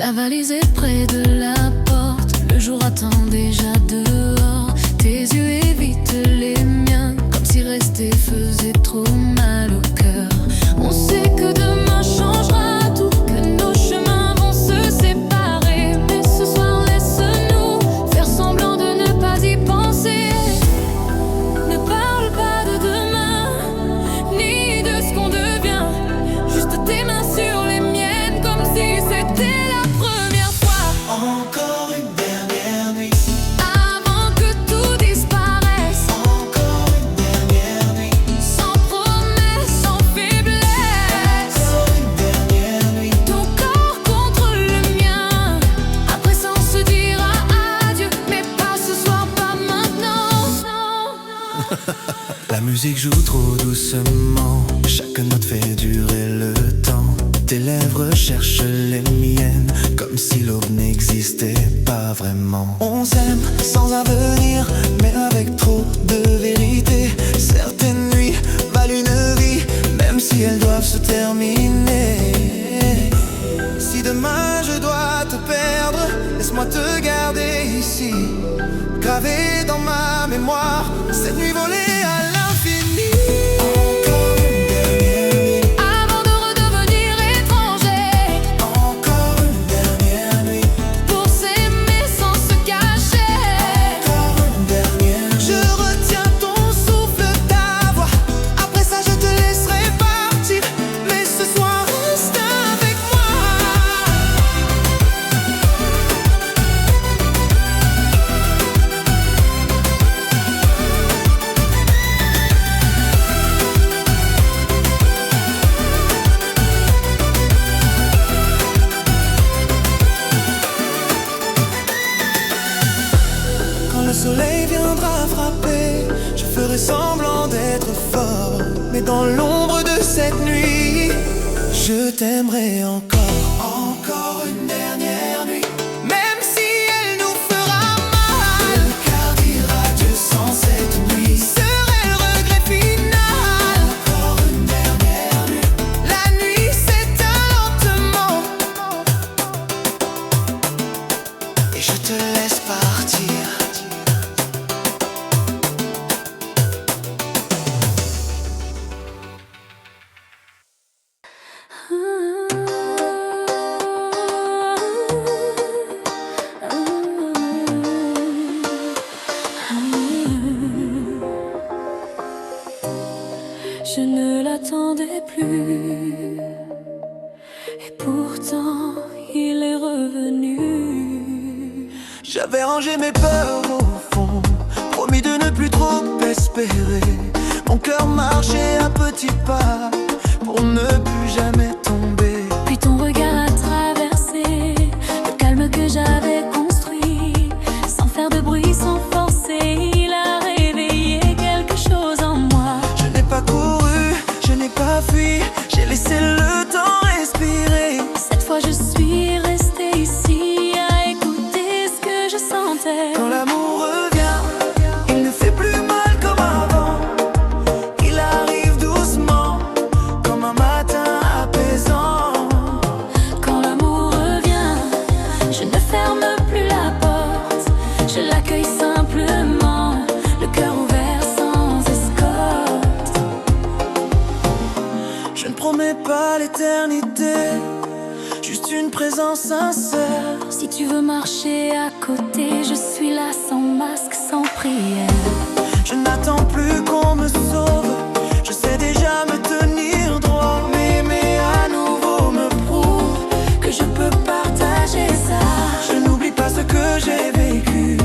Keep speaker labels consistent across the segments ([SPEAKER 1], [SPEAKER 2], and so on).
[SPEAKER 1] La valise est près de la porte, le jour attend déjà dehors. Tes yeux évitent les miens, comme si rester faisait trop mal au cœur. On sait que demain changera tout, que nos chemins vont se séparer. Mais ce soir laisse-nous faire semblant de ne pas y penser. Ne parle pas de demain, ni de ce qu'on devient. Juste tes mains sur les miennes, comme si c'était la première fois.
[SPEAKER 2] Encore une dernière nuit,
[SPEAKER 1] Avant que tout disparaisse.
[SPEAKER 2] encore une dernière nuit,
[SPEAKER 1] Sans promesse, sans faiblesse.
[SPEAKER 2] encore une dernière nuit.
[SPEAKER 1] Ton corps contre le mien. Après ça on se dira adieu, mais pas ce soir, pas maintenant.
[SPEAKER 2] La musique joue trop doucement, chaque note fait durer le temps. Tes lèvres cherchent les miennes, comme si l'aube n'existait pas vraiment. On s'aime sans avenir, mais avec trop de vérité. Certaines nuits valent une vie, même si elles doivent se terminer. Si demain je dois te perdre, laisse-moi te garder ici, gravé dans ma mémoire, cette nuit volée à l'infini. Encore une dernière nuit,
[SPEAKER 1] Avant de redevenir étranger,
[SPEAKER 2] encore une dernière nuit,
[SPEAKER 1] pour s'aimer sans se cacher.
[SPEAKER 2] encore une dernière nuit. Je retiens ton souffle, ta voix. Après ça je te laisserai partir, mais ce soir reste avec moi. Quand le soleil viendra frapper, je ferai semblant d'être fort. Mais dans l'ombre de cette nuit, je t'aimerai encore. Encore une dernière nuit, même si elle nous fera mal. Le cœur dira Dieu sans cette nuit, serait le regret final. Encore une dernière nuit, la nuit s'éteint lentement, et je te laisse partir.
[SPEAKER 1] Je ne l'attendais plus, et pourtant il est revenu.
[SPEAKER 2] J'avais rangé mes peurs au fond, promis de ne plus trop espérer. Mon cœur marchait à petits pas pour ne plus jamais tomber.
[SPEAKER 1] Puis ton regard a traversé le calme que j'avais construit, sans faire de bruit, sans forcer. Il a réveillé quelque chose en moi.
[SPEAKER 2] Je n'ai pas couru, je n'ai pas fui, j'ai laissé le temps respirer.
[SPEAKER 1] Cette fois je suis restée ici à écouter ce que je sentais.
[SPEAKER 2] Quand l'amour revient, il ne fait plus mal comme avant. Il arrive doucement, comme un matin apaisant.
[SPEAKER 1] Quand l'amour revient, je ne ferme plus la porte, je l'accueille simplement, le cœur ouvert sans escorte.
[SPEAKER 2] Je ne promets pas l'éternité, juste une présence sincère.
[SPEAKER 1] Si tu veux marcher à côté, je suis là sans masque, sans prière.
[SPEAKER 2] Je n'attends plus qu'on me sauve, je sais déjà me tenir droit. M'aimer à nouveau me prouve
[SPEAKER 1] Que je peux partager ça.
[SPEAKER 2] je n'oublie pas ce que j'ai vécu.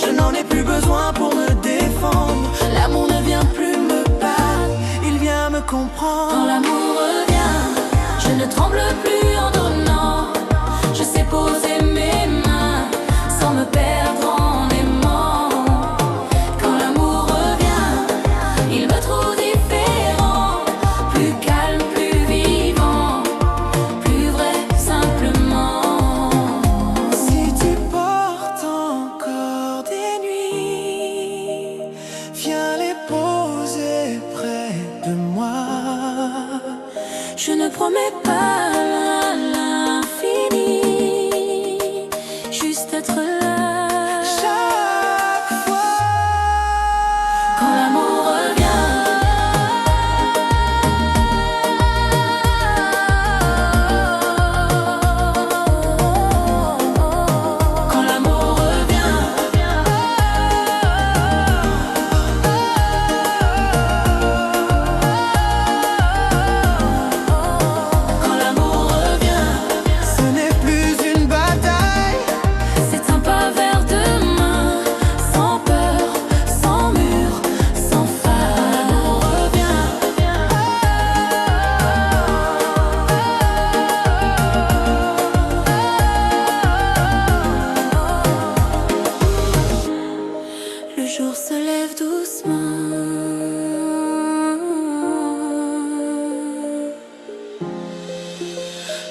[SPEAKER 2] Je n'en ai plus besoin pour me défendre.
[SPEAKER 1] L'amour ne vient plus me battre.
[SPEAKER 2] Il vient me
[SPEAKER 1] Quand
[SPEAKER 2] comprendre.
[SPEAKER 1] l'amour revient, je ne tremble plus en donnant. Je sais poser mes mains sans me perdre en aimant. Quand l'amour revient, il me trouve différent, plus calme, plus vivant, plus vrai simplement.
[SPEAKER 2] Si tu portes encore des nuits, viens les poser près de moi.
[SPEAKER 1] Je ne promets pas l'infini, être là.
[SPEAKER 2] Chaque fois
[SPEAKER 1] Quand l'amour revient, quand l'amour revient, quand l'amour revient,
[SPEAKER 2] ce n'est plus une bataille.
[SPEAKER 1] c'est un pas vers demain, sans peur, sans mur, sans phare. L'amour revient, le jour se lève doucement.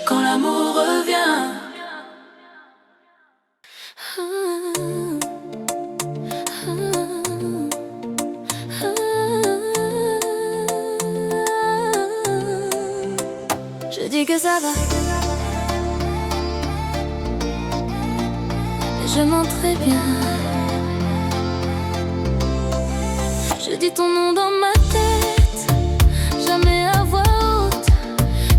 [SPEAKER 1] Quand l'amour revient. Je dis que ça va, je mens très bien. Je dis ton nom dans ma tête, jamais à voix haute,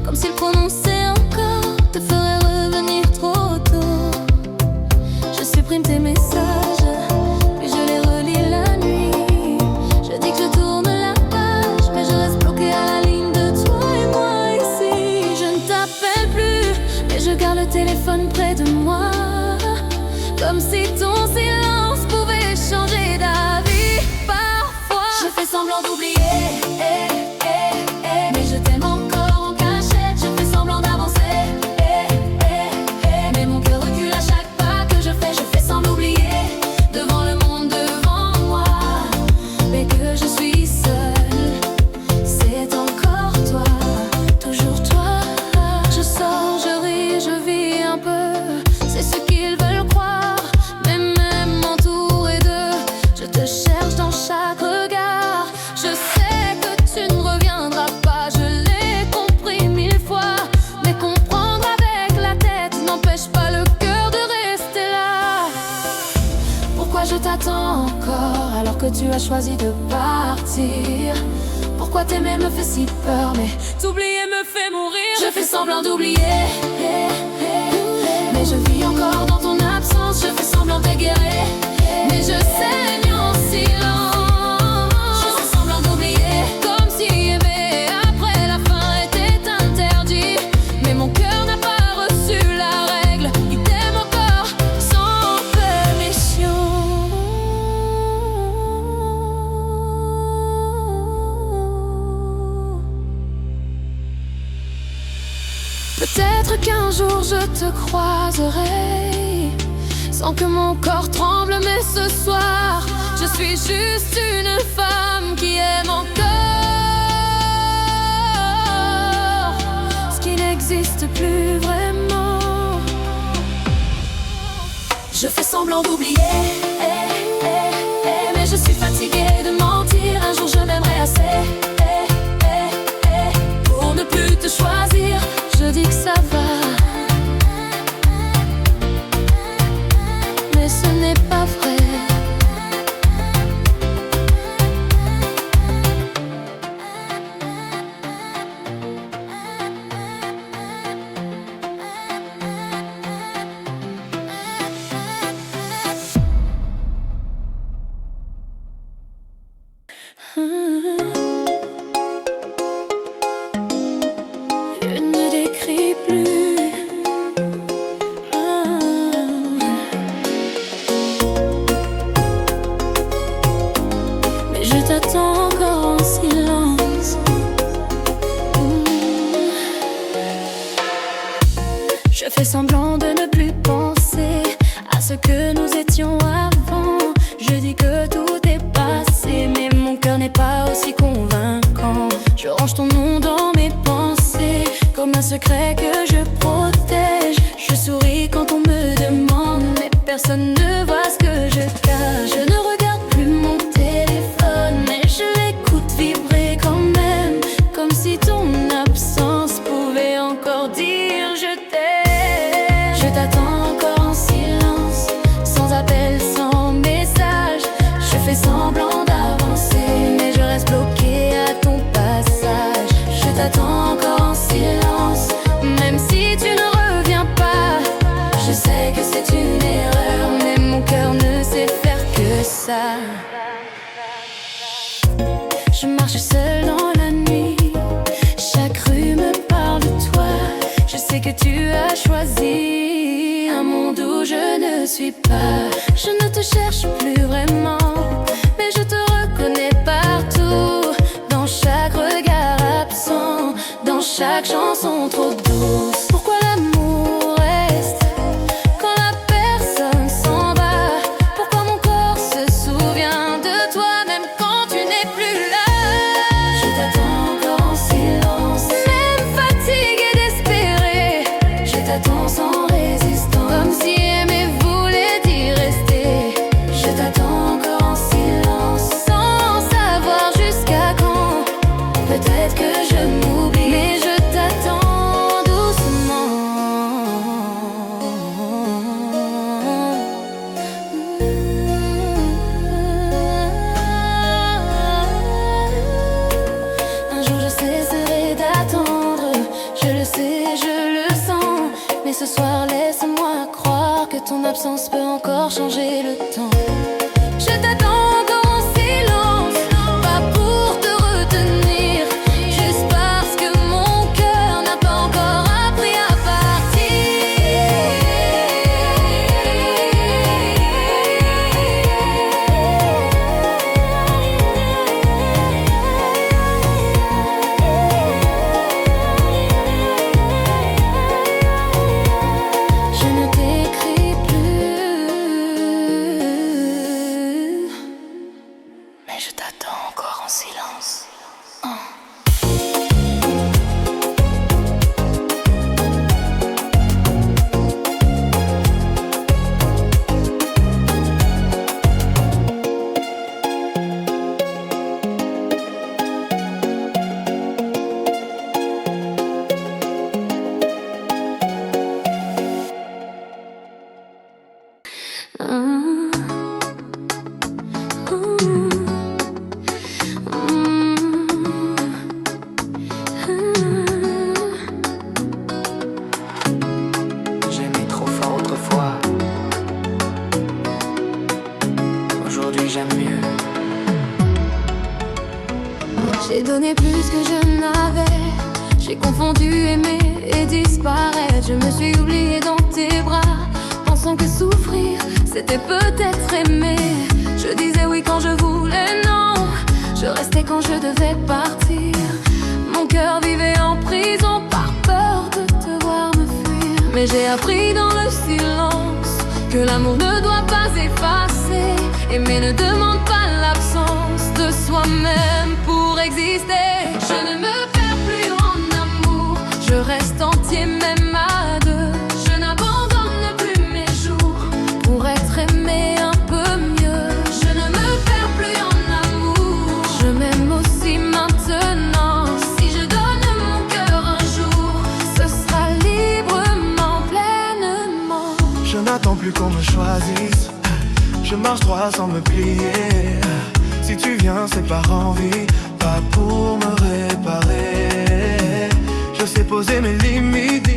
[SPEAKER 1] comme si le prononcer encore te ferait revenir trop tôt. Je supprime tes messages, puis je les relis la nuit. Je dis que je tourne la page, mais je reste bloquée à la ligne de toi et moi ici. Je ne t'appelle plus, mais je garde le téléphone près de moi, comme si ton silence pouvait changer d'avis. Parfois, je fais semblant d'oublier, mais je t'aime encore en cachette. Je fais semblant d'avancer, mais mon cœur recule à chaque pas que je fais. Je fais semblant d'oublier, devant le monde, devant moi, mais que je suis seule. C'est encore toi, toujours toi. Je sors, je ris, je vis un peu, c'est ce qu'ils veulent croire. Mais même entouré d'eux, je te cherche dans chaque regard. Je sais que tu ne reviendras pas, je l'ai compris 1000 fois. Mais comprendre avec la tête n'empêche pas le cœur de rester là. Pourquoi je t'attends encore alors que tu as choisi de partir? Pourquoi t'aimer me fait si peur, mais t'oublier me fait mourir? Je fais semblant d'oublier, mais je vis encore dans ton absence. Je fais semblant d'égarer, mais je saigne en silence. Je fais semblant d'oublier, comme si aimer après la fin était interdit. Mais mon cœur n'a pas reçu la règle, il t'aime encore sans permission. Peut-être qu'un jour je te croiserai, sans que mon corps tremble, mais ce soir, je suis juste une femme qui aime encore ce qui n'existe plus vraiment. Je fais semblant d'oublier, mais je suis fatiguée de mentir. Un jour je m'aimerais assez, pour ne plus te choisir. Je dis que ça va, mais ce n'est pas vrai. Je ne décris plus. Mais je t'attends encore en silence. Je fais semblant de ne plus penser à ce que nous étions avant. Je dis que tout est passé, mais mon cœur n'est pas aussi convaincant. Je range ton nom dans mes pensées, comme un secret que je protège. Je souris quand on me demande, mais personne ne voit ce que je cache. Je ne regarde plus mon téléphone, mais je l'écoute vibrer quand même, comme si ton absence pouvait encore dire je t'aime. Je t'attends encore en silence, sais que tu as choisi un monde où je ne suis pas. Je ne te cherche plus vraiment, mais je te reconnais partout. Dans chaque regard absent, dans chaque chanson trop douce. Pourquoi l'amour reste quand la personne s'en va? Pourquoi mon corps se souvient de toi même quand tu n'es plus là? Je t'attends encore en silence, même fatiguée d'espérer. Je t'attends sans résistance, comme si aimer voulait dire rester. Je t'attends encore en silence, sans savoir jusqu'à quand. Peut-être que je m'oublie, mais je t'attends doucement. Un jour je cesserai d'attendre, je le sais, je le sens. Mais ce soir laisse-moi croire que ton absence peut encore changer le temps. Je t'attends encore en silence, pas pour te retenir, juste parce que mon cœur n'a pas encore appris à Je ne t'écris plus, mais je t'attends encore en silence.
[SPEAKER 3] J'aimais trop fort autrefois. Aujourd'hui j'aime mieux.
[SPEAKER 1] J'ai donné plus que je n'avais, j'ai confondu aimer et disparaître. Je me suis oubliée dans tes bras, pensant que souffrir c'était peut-être aimer. Je disais oui quand je voulais non, je restais quand je devais partir. Mon cœur vivait en prison par peur de te voir me fuir. Mais j'ai appris dans le silence que l'amour ne doit pas effacer. Aimer ne demande pas l'absence de soi-même pour exister. Je ne me perds plus en amour, je reste entier même à deux. Je n'abandonne plus mes jours pour être aimé un peu mieux. Je ne me perds plus en amour, je m'aime aussi maintenant. Si je donne mon cœur un jour, ce sera librement, pleinement.
[SPEAKER 2] Je n'attends plus qu'on me choisisse, je marche droit sans me plier. Si tu viens c'est par envie, pas pour me réparer. Je sais poser mes limites,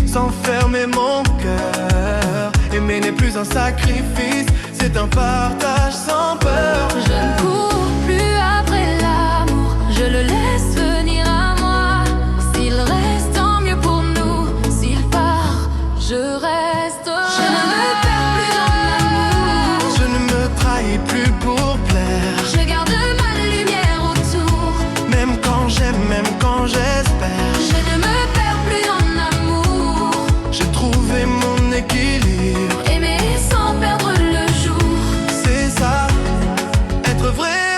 [SPEAKER 2] sans fermer mon cœur. Aimer n'est plus un sacrifice, c'est un partage sans peur.
[SPEAKER 1] Je ne cours plus après l'amour, je le laisse venir à moi. S'il reste, tant mieux pour nous. S'il part, je reste. Je ne me perds plus en amour,
[SPEAKER 2] Je ne me trahis plus pour plaire.
[SPEAKER 1] je garde ma lumière autour.
[SPEAKER 2] Même quand j'aime, même quand j'espère.
[SPEAKER 1] Je ne me perds plus en amour,
[SPEAKER 2] J'ai trouvé mon équilibre.
[SPEAKER 1] aimer sans perdre le jour.
[SPEAKER 2] C'est ça, être vrai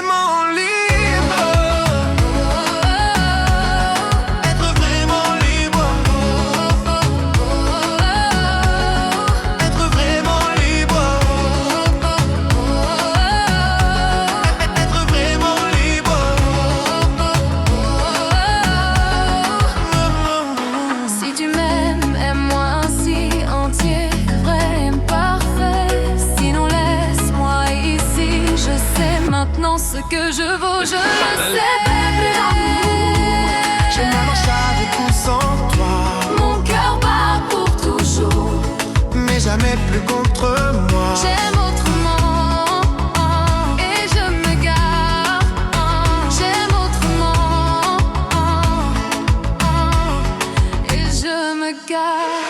[SPEAKER 1] regard.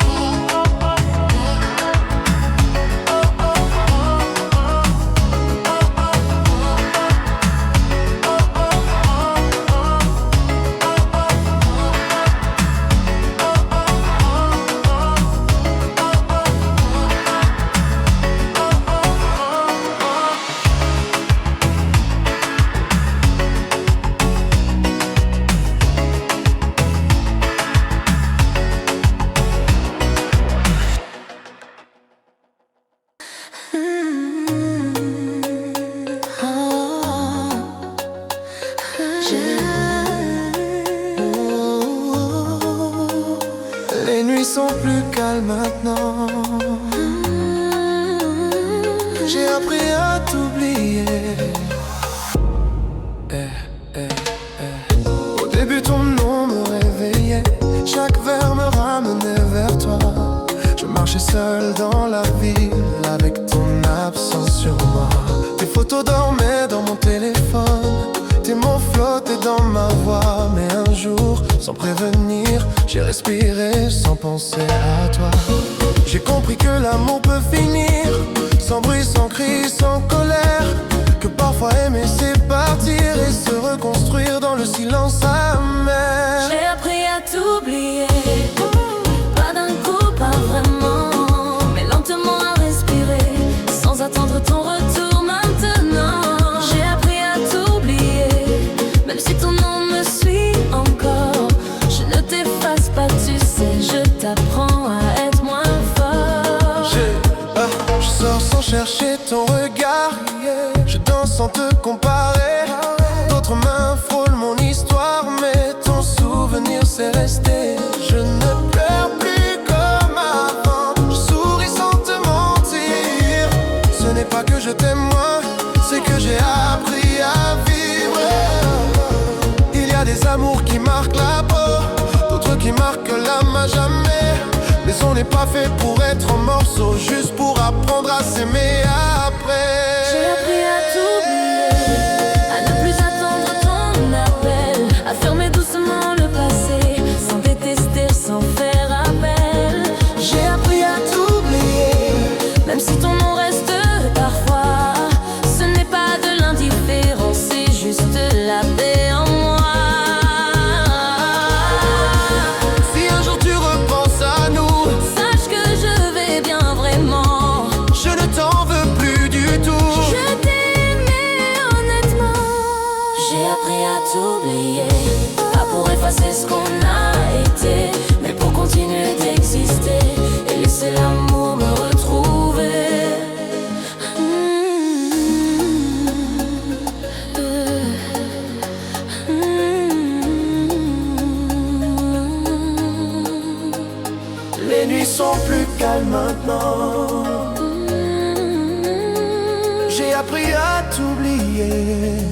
[SPEAKER 2] Les nuits sont plus calmes maintenant. J'ai appris à t'oublier. Au début ton nom me réveillait, chaque verre me ramenait vers toi. Je marchais seul dans la ville avec ton absence sur moi. Tes photos dormaient dans mon téléphone, tes mots flottaient dans ma voix. Mais un jour, sans prévenir, j'ai respiré sans penser à toi. J'ai compris que l'amour peut finir sans bruit, sans cri, sans colère. Que parfois aimer c'est partir et se reconstruire dans le silence amer.
[SPEAKER 1] J'ai appris à t'oublier, pas d'un coup, pas vraiment, mais lentement à respirer, sans attendre ton retour maintenant. J'ai appris à t'oublier, même si ton nom me suit encore. Je ne t'efface pas, tu sais, je t'apprends à être moins fort.
[SPEAKER 2] Je sors sans chercher ton regard, je danse sans te comparer. D'autres mains frôlent mon histoire, mais ton souvenir c'est resté. Je ne pleure plus comme avant, je souris sans te mentir. Ce n'est pas que je t'aime moins, c'est que j'ai appris à vivre. Il y a des amours qui marquent la peau, d'autres qui marquent l'âme à jamais. Mais on n'est pas fait pour être en morceaux, juste pour apprendre à s'aimer après.
[SPEAKER 1] J'ai appris à t'oublier, à ne plus attendre ton appel, à fermer doucement le passé, sans détester, sans faire appel.
[SPEAKER 2] J'ai appris à t'oublier,
[SPEAKER 1] Même si ton nom reste parfois, ce n'est pas de l'indifférence, c'est juste la paix en moi.
[SPEAKER 2] si un jour tu repenses à nous,
[SPEAKER 1] Sache que je vais bien vraiment,
[SPEAKER 2] je ne t'en veux plus du tout.
[SPEAKER 1] je t'aimais honnêtement. J'ai appris à t'oublier, pas pour effacer ce qu'on a été, mais pour continuer d'exister et laisser l'amour me retrouver.
[SPEAKER 2] Les nuits sont plus calmes maintenant. J'ai appris à t'oublier.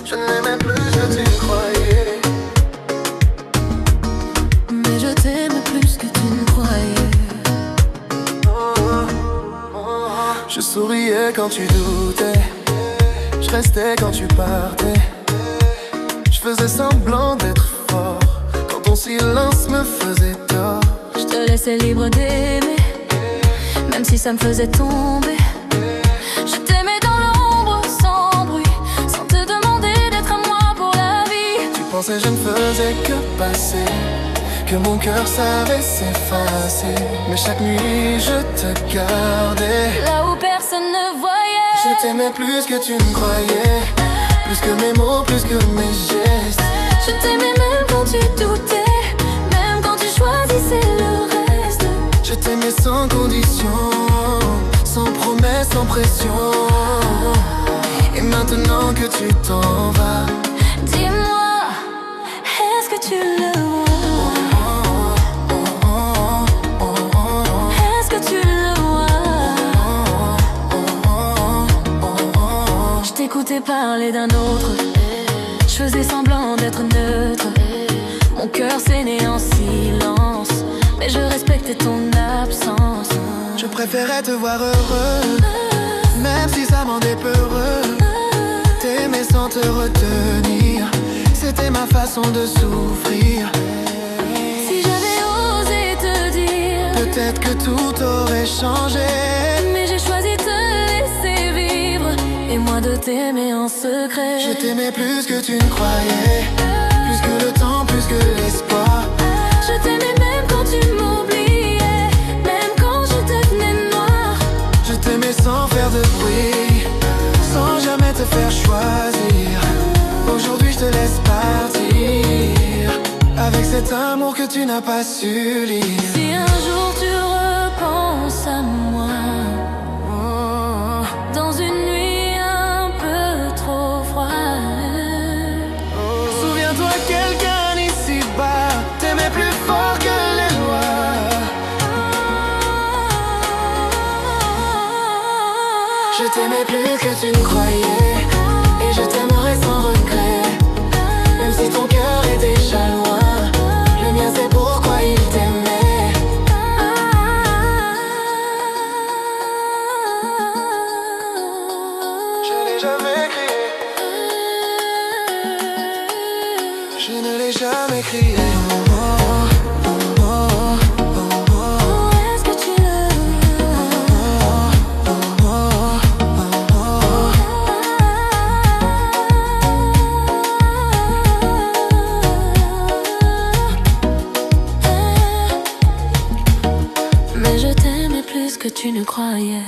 [SPEAKER 2] Je n'aimais plus, je t'y croyais.
[SPEAKER 1] Mais je t'aime plus que tu ne croyais.
[SPEAKER 2] Je souriais quand tu doutais, je restais quand tu partais. Je faisais semblant d'être fort quand ton silence me faisait tort.
[SPEAKER 1] Je te laissais libre d'aimer, même si ça me faisait tomber. Je t'aimais dans l'ombre, sans bruit, sans te demander d'être à moi pour la vie.
[SPEAKER 2] Tu pensais je ne faisais que passer, que mon cœur savait s'effacer. Mais chaque nuit je te gardais
[SPEAKER 1] Là où personne personne ne voyait.
[SPEAKER 2] Je t'aimais plus que tu ne croyais, plus que mes mots, plus que mes gestes.
[SPEAKER 1] Je t'aimais même quand tu doutais, même quand tu choisissais le reste.
[SPEAKER 2] Je t'aimais sans condition, sans promesse, sans pression. Et maintenant que tu t'en vas,
[SPEAKER 1] dis-moi, est-ce que tu le vois? Est-ce que tu le vois? Je t'écoutais parler d'un autre, je faisais semblant d'être neutre. Mon cœur saignait en silence, mais je respectais ton absence.
[SPEAKER 2] je préférais te voir heureux, même si ça m'en peureux. T'aimer sans te retenir, c'était ma façon de souffrir.
[SPEAKER 1] Si j'avais osé te dire,
[SPEAKER 2] Peut-être que tout aurait changé.
[SPEAKER 1] mais j'ai choisi de te laisser vivre, et moi de t'aimer en secret.
[SPEAKER 2] Je t'aimais plus que tu ne croyais, plus que le temps, plus que l'espoir.
[SPEAKER 1] Je t'aimais même quand tu m'oubliais, même quand je devenais noire.
[SPEAKER 2] Je t'aimais sans faire de bruit, sans jamais te faire choisir. Aujourd'hui je te laisse partir, avec cet amour que tu n'as pas su lire.
[SPEAKER 1] Si un jour tu repenses à moi, dans une nuit un peu trop froide,
[SPEAKER 2] Souviens-toi quelqu'un ici-bas t'aimait plus fort que les lois. Je t'aimais plus que tu ne croyais, et je t'aimerai sans regret. Même si ton cœur est déjà loin, le mien c'est pourquoi il t'aimait. Je n'ai jamais crié, je ne l'ai jamais crié.
[SPEAKER 1] est-ce que tu le Mais je t'aimais plus que tu ne croyais.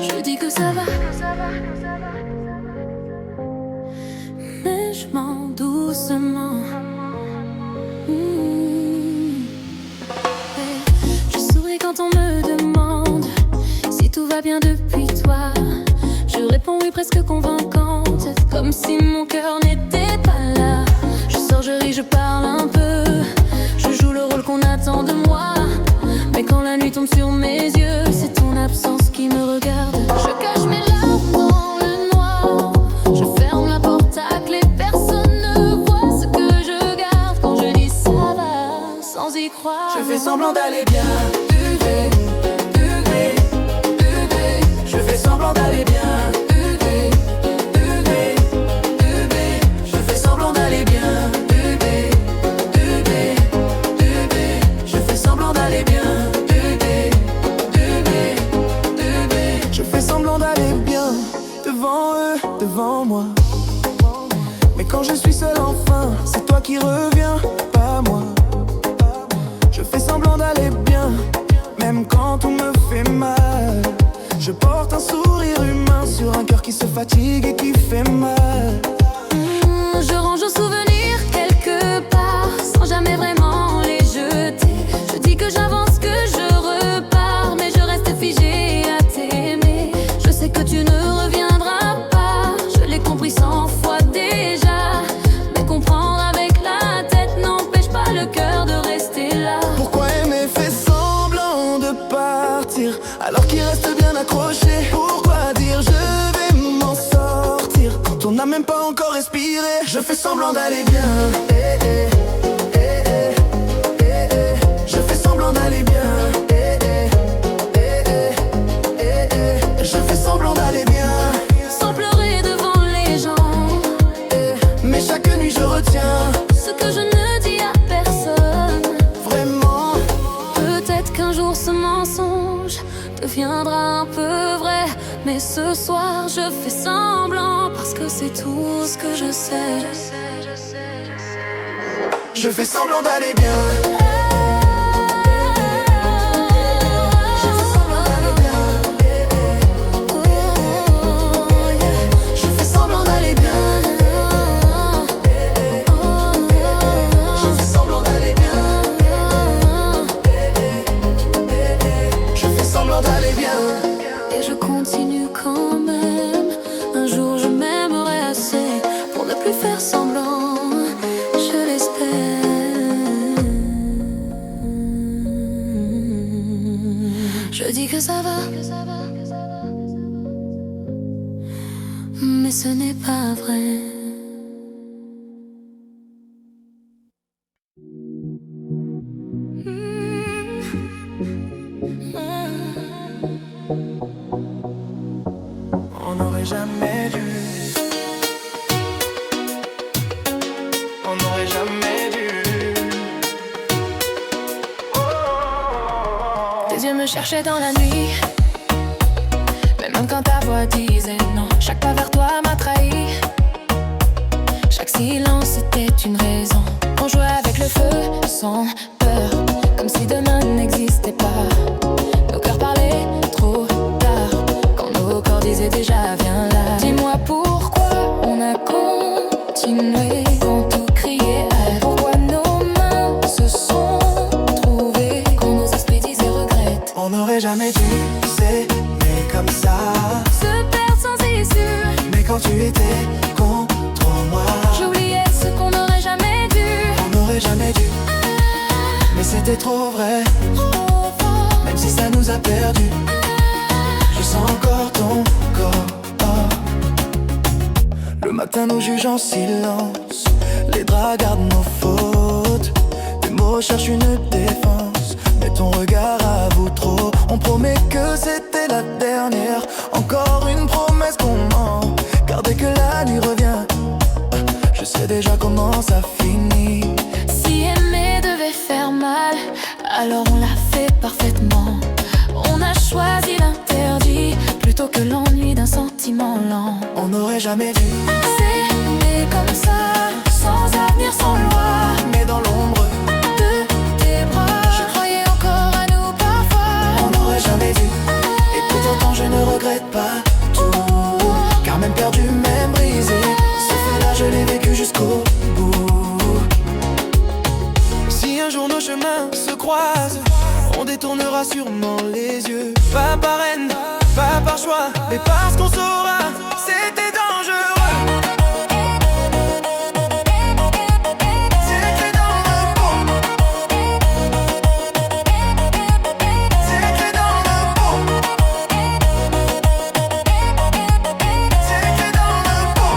[SPEAKER 1] Je dis que ça va, mais je mens doucement. Je souris quand on me demande si tout va bien depuis toi. Je réponds oui, presque convaincante, comme si mon cœur n'était pas là. Je sors, je ris, je parle un peu, je joue le rôle qu'on attend de moi. Mais quand la nuit tombe sur mes yeux, c'est ton absence qui me regarde. Je cache mes larmes dans le noir, je ferme la porte à clé, personne ne voit ce que je garde. Quand je dis ça va, sans y croire,
[SPEAKER 2] Je fais semblant d'aller bien, bébé, bébé, bébé. Je fais semblant d'aller bien, bébé, bébé, bébé. Je fais semblant d'aller bien, bébé, bébé, bébé. Je fais semblant d'aller bien, bébé, bébé, bébé. Je fais semblant d'aller bien, devant eux, devant moi. Mais quand je suis seul enfin, c'est toi qui reviens, pas moi. Je fais semblant d'aller bien, même quand tout me fait mal. Je porte un sourire humain sur un cœur qui se fatigue et qui fait mal.
[SPEAKER 1] Je range aux souvenirs quelque part, sans jamais vraiment les jeter. Je dis que j'avance, que je repars, mais je reste figée à t'aimer. Je sais que tu ne reviendras pas, je l'ai compris 100 fois déjà. Mais comprendre avec la tête n'empêche pas le cœur de rester là.
[SPEAKER 2] Pourquoi aimer fait semblant de partir alors qu'il reste bien accroché? Pourquoi dire je vais m'en sortir quand on n'a même pas encore respiré? Je fais semblant d'aller bien, eh, eh, eh, eh, eh, eh. Je fais semblant d'aller bien, eh, eh, eh, eh, eh, eh. Je fais semblant d'aller bien,
[SPEAKER 1] Sans pleurer devant les gens,
[SPEAKER 2] mais chaque nuit je retiens
[SPEAKER 1] ce que je ne dis à personne.
[SPEAKER 2] vraiment.
[SPEAKER 1] Peut-être qu'un jour ce mensonge te deviendra un peu vrai. Mais ce soir je fais semblant parce que c'est tout ce que je sais.
[SPEAKER 2] Je fais semblant d'aller bien.
[SPEAKER 1] Et je continue quand même. Un jour je m'aimerai assez pour ne plus faire semblant. Je l'espère. Je dis que ça va, mais ce n'est pas vrai.
[SPEAKER 2] On n'aurait jamais dû. On n'aurait jamais dû.
[SPEAKER 1] Tes yeux me cherchaient dans la nuit, mais même quand ta voix disait non. Chaque pas vers toi m'a trahi. Chaque silence était une raison. On jouait avec le feu sans peur, comme si demain n'existait pas. Nos cœurs parlaient trop tard, quand nos corps disaient déjà viens là. Dis-moi pourquoi on a continué quand tout criait à. Pourquoi nos mains se sont trouvées quand nos esprits disaient regrette.
[SPEAKER 2] On n'aurait jamais dû s'aimer comme ça,
[SPEAKER 1] Se perdre sans issue.
[SPEAKER 2] mais quand tu étais contre moi,
[SPEAKER 1] J'oubliais ce qu'on n'aurait jamais dû.
[SPEAKER 2] on n'aurait jamais dû. Mais c'était trop vrai, même si ça nous a perdus. Je sens encore ton corps. Le matin nous juge en silence, les draps gardent nos fautes. Tes mots cherchent une défense, mais ton regard avoue trop. On promet que c'était la dernière, encore une promesse qu'on ment, car dès que la nuit revient, je sais déjà comment ça finit.
[SPEAKER 1] Si aimer devait faire mal, alors on l'a fait parfaitement. On a choisi l'interdit plutôt que l'ennui d'un sentiment lent.
[SPEAKER 2] On n'aurait jamais dû
[SPEAKER 1] S'aimer comme ça, sans avenir, sans loi,
[SPEAKER 2] mais dans l'ombre,
[SPEAKER 1] de tes bras. Je croyais encore à nous parfois.
[SPEAKER 2] on n'aurait jamais dû. Et pourtant je ne regrette pas tout, car même perdu, même brisé, ce fait-là je l'ai vécu jusqu'au bout. Si un jour nos chemins se croisent, on détournera sûrement les yeux. Pas par haine, pas par choix, mais parce qu'on saura c'était dangereux. C'est écrit dans le beau. C'est écrit dans le beau. C'est écrit dans le beau.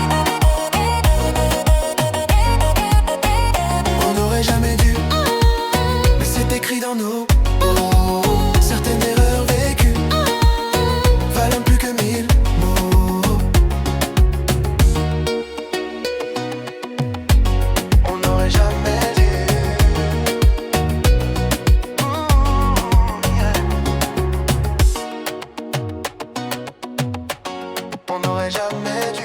[SPEAKER 2] On n'aurait jamais dû, mais c'est écrit dans nos peaux. Certaines erreurs vécues valent plus que 1000 mots. On n'aurait jamais dû. On n'aurait jamais dû.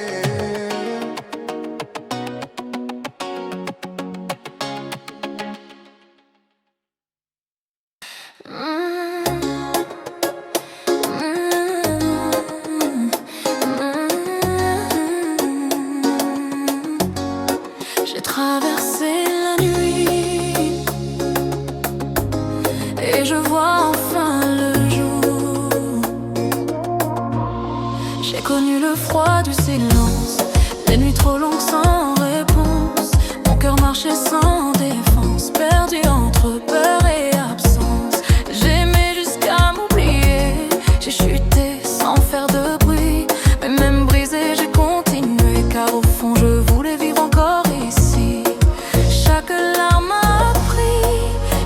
[SPEAKER 1] J'ai traversé la nuit et je vois enfin le jour. J'ai connu le froid du silence, les nuits trop longues sans réponse. Mon cœur marchait sans défense, perdu entre peur et absence. J'aimais jusqu'à m'oublier, j'ai chuté sans faire de bruit. Mais même brisé, j'ai continué, car au fond je voulais vivre encore ici. Chaque larme a appris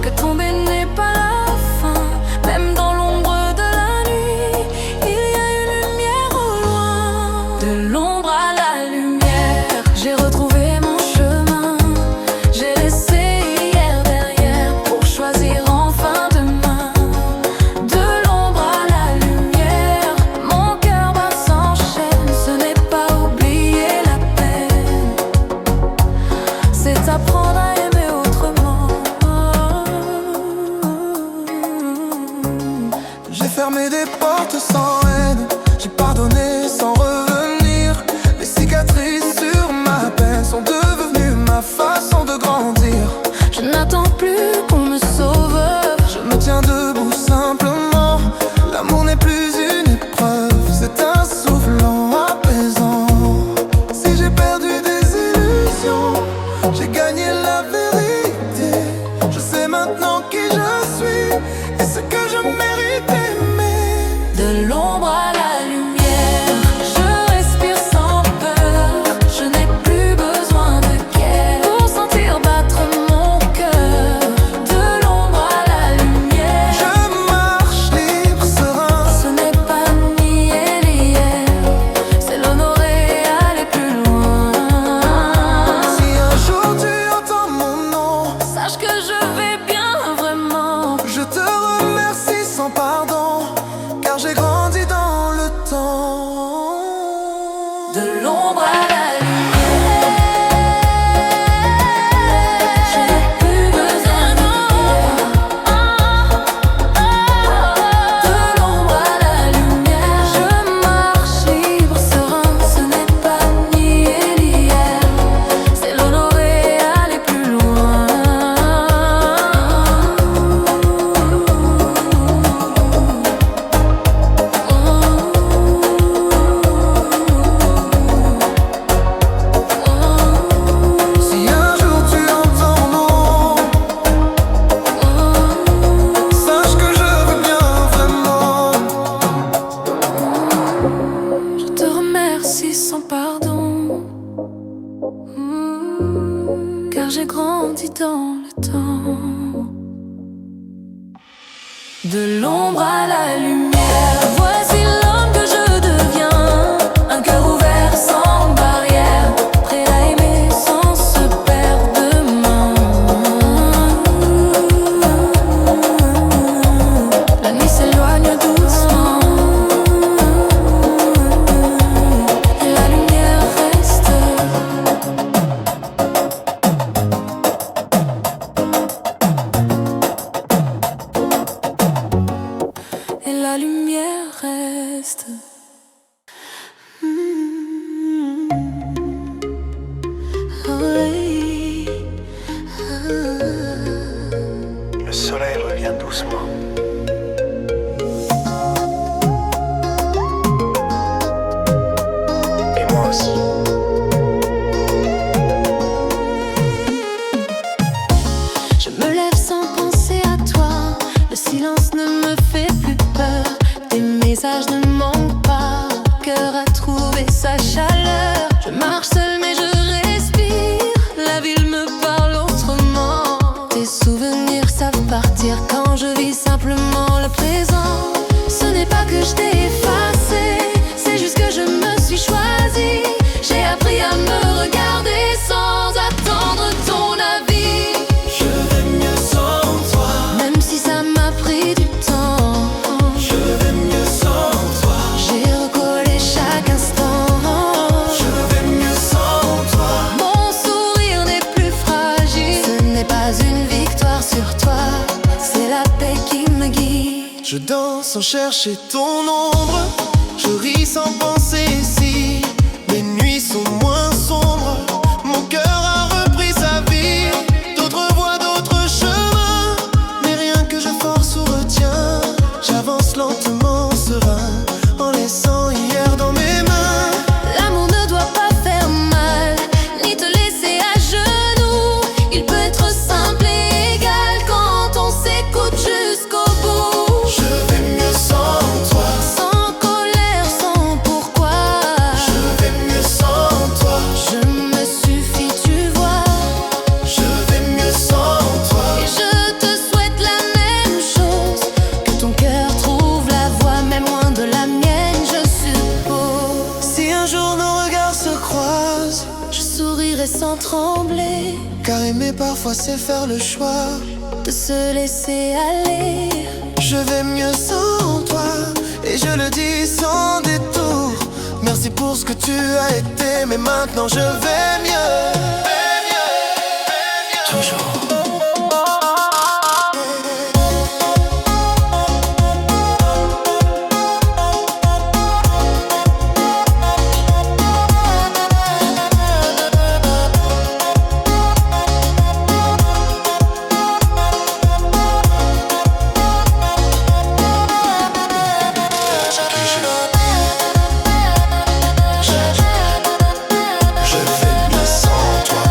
[SPEAKER 1] que tomber n'est pas la fin. Même dans l'ombre de la nuit, il y a une lumière au loin. De l'ombre à la lumière, j'ai retrouvé mon chemin. J'ai laissé hier derrière pour choisir enfin demain. De l'ombre à la lumière. l'ombre à la lumière. J'ai plus besoin de l'ombre à la lumière. Je marche libre, serein, ce n'est pas nier l'hier, c'est l'honorer et aller plus loin.
[SPEAKER 2] Si un jour tu entends non, sache que je veux bien vraiment.
[SPEAKER 1] Je te remercie sans pardon, car j'ai grandi dans le temps. De l'ombre à la lumière, voici l'homme que je deviens. Un cœur ouvert sans barrière, prêt à aimer sans se perdre de main. La nuit s'éloigne doucement et la lumière reste. Et la lumière reste. Oui.
[SPEAKER 2] Le soleil revient doucement. Et moi aussi.
[SPEAKER 1] Je me lève sans penser à toi. Le silence ne me fait plus peur. Tes messages ne manquent pas. Cœur a trouvé sa chaleur. Je marche seule mais je respire. La ville me parle autrement. Tes souvenirs savent partir quand je vis simplement le présent. Ce n'est pas que je t'ai effacé, c'est juste que je me suis choisie. J'ai appris à me regarder sans attendre ton avis.
[SPEAKER 2] Je vais mieux sans toi.
[SPEAKER 1] Même si ça m'a pris du temps,
[SPEAKER 2] Je vais mieux sans toi.
[SPEAKER 1] j'ai recollé chaque instant.
[SPEAKER 2] Je vais mieux sans toi.
[SPEAKER 1] Mon sourire n'est plus fragile. Ce n'est pas une victoire sur toi, c'est la paix qui me guide.
[SPEAKER 2] Je danse sans chercher ton ombre. Je ris sans penser si les nuits sont moins sombres. Mon cœur a repris sa vie. D'autres voies, d'autres chemins. Mais rien que je force ou retiens. J'avance lentement, serein, en laissant hier dans mes mains.
[SPEAKER 1] L'amour ne doit pas faire mal, ni te laisser à genoux. Il peut être simple et égal quand on s'écoute jusqu'au bout.
[SPEAKER 2] Je vais mieux sans toi.
[SPEAKER 1] Sans colère, sans pourquoi.
[SPEAKER 2] Je vais mieux sans toi.
[SPEAKER 1] Je me suffis, tu vois.
[SPEAKER 2] Je vais mieux sans toi.
[SPEAKER 1] Et je te souhaite la même chose. Que ton cœur trouve la voie, même loin de la mienne, je suppose.
[SPEAKER 2] Si un jour nos regards se croisent,
[SPEAKER 1] Je sourirai sans trembler,
[SPEAKER 2] car aimer parfois c'est faire le choix.
[SPEAKER 1] de se laisser aller.
[SPEAKER 2] Je vais mieux sans toi, et je le dis sans détour. Merci pour ce que tu as été, mais maintenant je vais mieux. Toujours. Je vais mieux sans toi.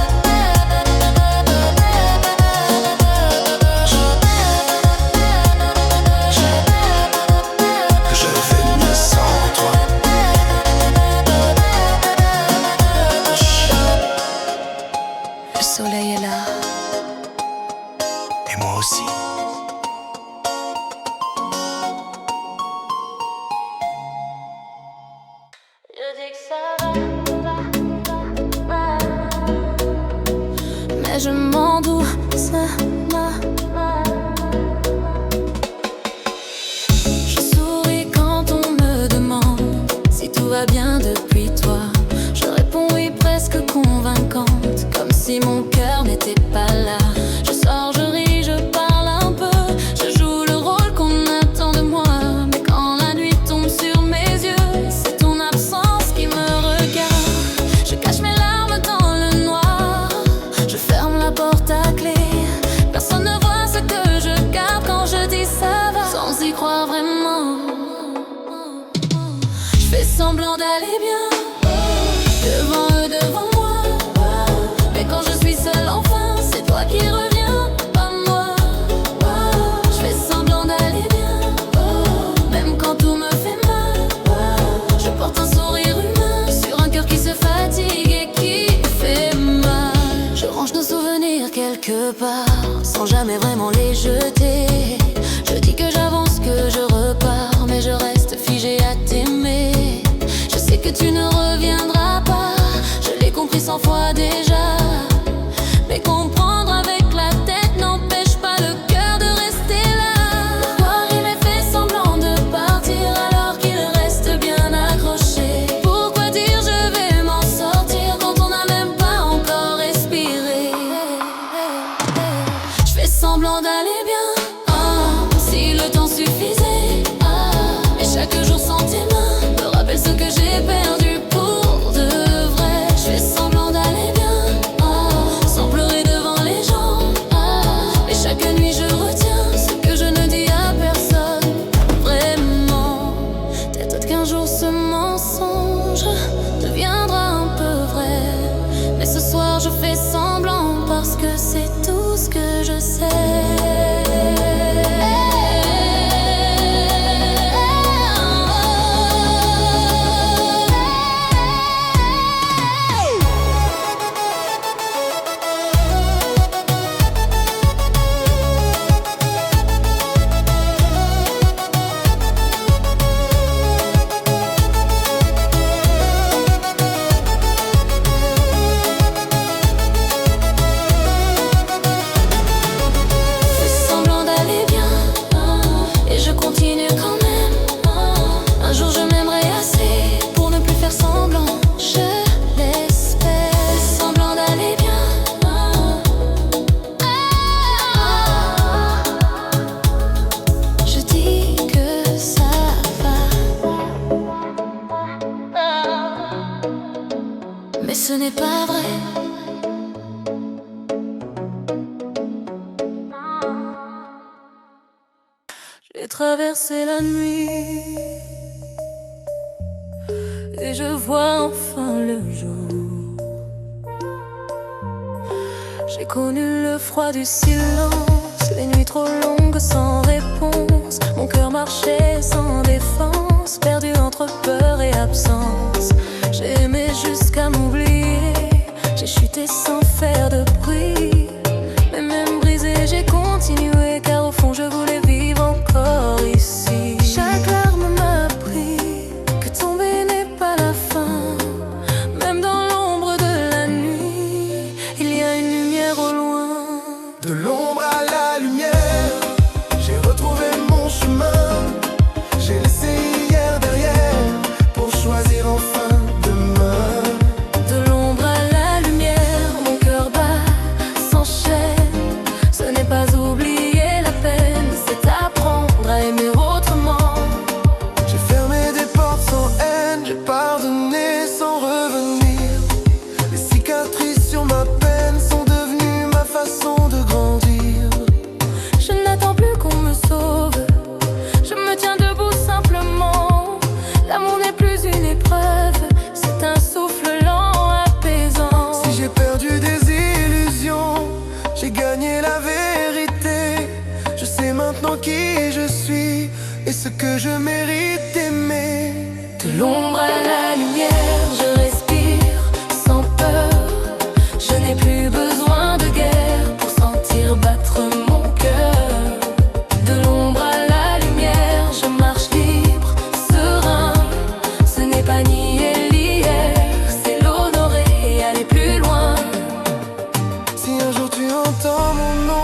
[SPEAKER 1] semblant d'aller bien, devant eux, devant moi. Mais quand je suis seule enfin, c'est toi qui reviens, pas moi. Je fais semblant d'aller bien, même quand tout me fait mal. Je porte un sourire humain sur un cœur qui se fatigue et qui fait mal. Je range nos souvenirs quelque part, sans jamais vraiment les jeter. Je dis que j'avance, que je repars, mais je reste figée à t'aimer. Je sais que tu ne reviendras pas, je l'ai compris 100 fois déjà. Mais comprendre avec la tête n'empêche pas le cœur de rester là. Pourquoi il fait semblant de partir alors qu'il reste bien accroché? Pourquoi dire je vais m'en sortir quand on n'a même pas encore respiré? Je fais semblant d'aller bien, si le temps suffisait. Et chaque jour sans tes mains me rappelle ce que j'ai perdu pour de vrai. Je fais semblant d'aller bien, sans pleurer devant les gens. Et chaque nuit je retiens ce que je ne dis à personne. Vraiment, peut-être qu'un jour ce mensonge deviendra un peu vrai. Mais ce soir je fais semblant parce que c'est tout ce que je sais. Mais ce n'est pas vrai. J'ai traversé la nuit et je vois enfin le jour. J'ai connu le froid du silence, les nuits trop longues sans réponse. Mon cœur marchait sans défense, perdu entre peur et absence. J'ai aimé jusqu'à m'oublier, j'ai chuté sans faire de bruit. Mais même brisé, j'ai continué, car au fond je voulais vivre encore ici. Chaque larme m'a appris que tomber n'est pas la fin. Même dans l'ombre de la nuit, il y a une lumière au loin.
[SPEAKER 2] De l'ombre à la lumière, j'ai retrouvé mon chemin. J'ai laissé hier derrière pour choisir enfin demain.
[SPEAKER 1] De l'ombre à la lumière, mon cœur bat, s'enchaîne. Ce n'est pas oublier la peine, c'est apprendre à aimer autrement.
[SPEAKER 2] J'ai fermé des portes sans haine, j'ai pardonné sans revenir. Les cicatrices sur ma peine sont devenues ma façon de grandir.
[SPEAKER 1] Je n'attends plus qu'on me sauve, je me tiens debout simplement. L'amour n'est plus une épreuve, c'est un souffle lent, apaisant.
[SPEAKER 2] Si j'ai perdu des illusions, j'ai gagné la vérité. Je sais maintenant qui je suis et ce que je mérite d'aimer.
[SPEAKER 1] De l'ombre à la lumière, je respire sans peur. Je n'ai plus besoin de guerre pour sentir battre mon cœur. De l'ombre à la lumière, je marche libre, serein. Ce n'est pas nier l'hier, c'est l'honorer et aller plus loin.
[SPEAKER 2] Si un jour tu entends mon nom,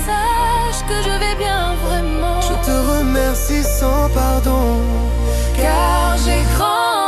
[SPEAKER 1] Sache que je vais bien vraiment,
[SPEAKER 2] je te remercie sans pardon.
[SPEAKER 1] car j'ai grandi.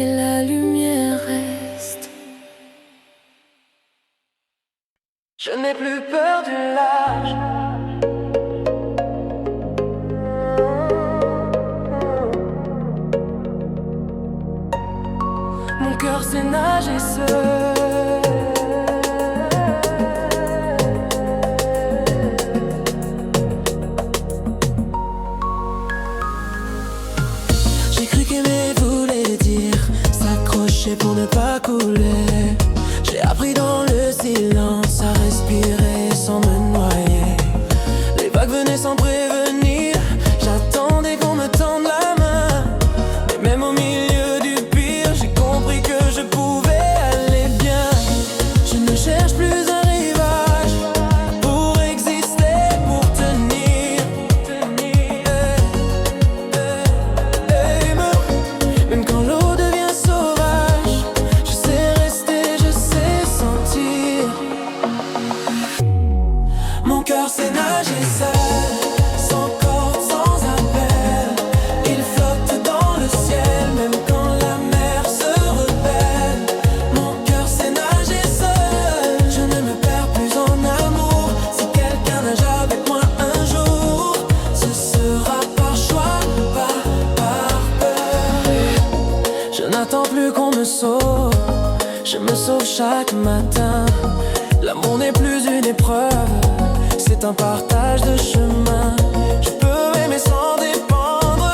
[SPEAKER 1] et la lumière reste.
[SPEAKER 3] Je n'ai plus peur du large. Mon cœur sait nager seul.
[SPEAKER 4] J'ai cru qu'aimer voulait dire s'accrocher pour ne pas couler. J'ai appris dans le silence à respirer sans me noyer. Les vagues venaient sans prévenir. J'attendais qu'on me tende la main. Et même au milieu du pire, j'ai compris que je pouvais aller bien. Je ne cherche plus un rivage pour exister, pour tenir. Même quand l'eau devient sauvage, je sais rester, je sais sentir. Mon cœur sait nager seul, sans corde, sans appel. Il flotte dans le ciel, même quand la mer se rebelle. Mon cœur sait nager seul, je ne me perds plus en amour. Si quelqu'un nage avec moi un jour, ce sera par choix, pas par peur. Je n'attends plus qu'on me sauve, je me sauve chaque matin. L'amour n'est plus une épreuve, c'est un partage de chemin. Je peux aimer sans dépendre,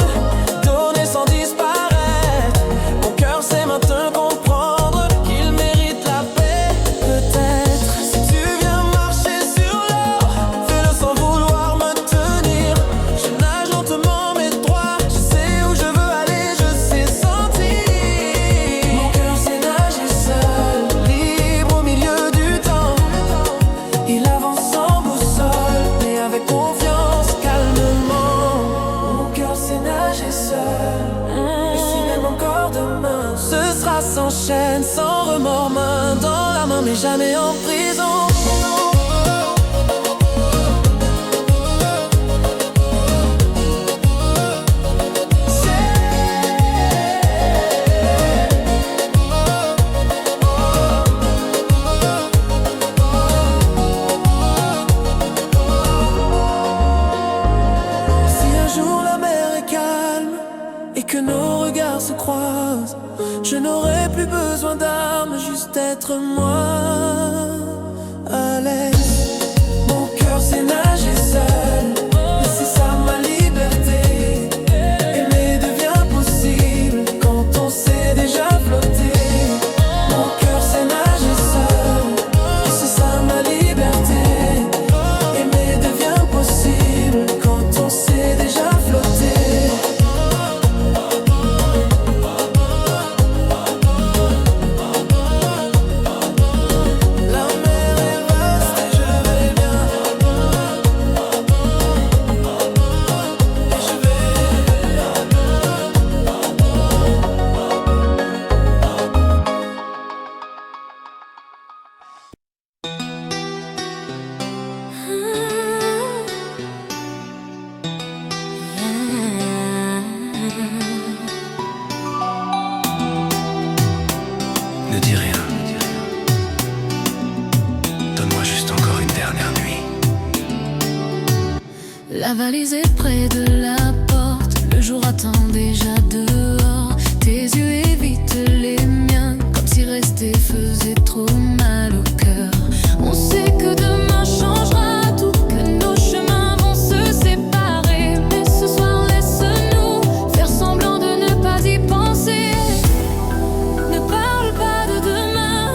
[SPEAKER 4] donner sans disparaître. Mon cœur sait maintenant comprendre qu'il mérite la paix. Peut-être si tu viens marcher sur l'eau, fais-le sans vouloir me tenir. Je nage lentement mais droit, je sais où je veux aller, je sais sentir. Mon cœur sait nager seul, libre au milieu du temps. Il avance sans boussole, mais avec confiance, calmement. Mon cœur sait nager seul, et si même encore demain, ce sera sans chaîne, sans remords, main dans la main, mais jamais en prison. Si un jour la mer est calme et que nos regards se croisent, je n'aurai plus besoin d'armes, juste être moi à l'aise. Mon cœur sait nager seul, et c'est ça ma liberté. Aimer devient possible quand on sait déjà flotter. Mon cœur sait nager seul, et c'est ça ma liberté. Aimer devient possible quand on sait déjà flotter. La mer est vaste et je vais bien. Et je vais
[SPEAKER 2] Ne dis rien. Donne-moi juste encore une dernière nuit.
[SPEAKER 1] La valise est près de la porte, le jour attend déjà dehors. Tes yeux évitent les miens, comme si rester faisait trop mal au cœur. On sait que demain changera tout, que nos chemins vont se séparer. Mais ce soir laisse-nous faire semblant de ne pas y penser. Ne parle pas de demain,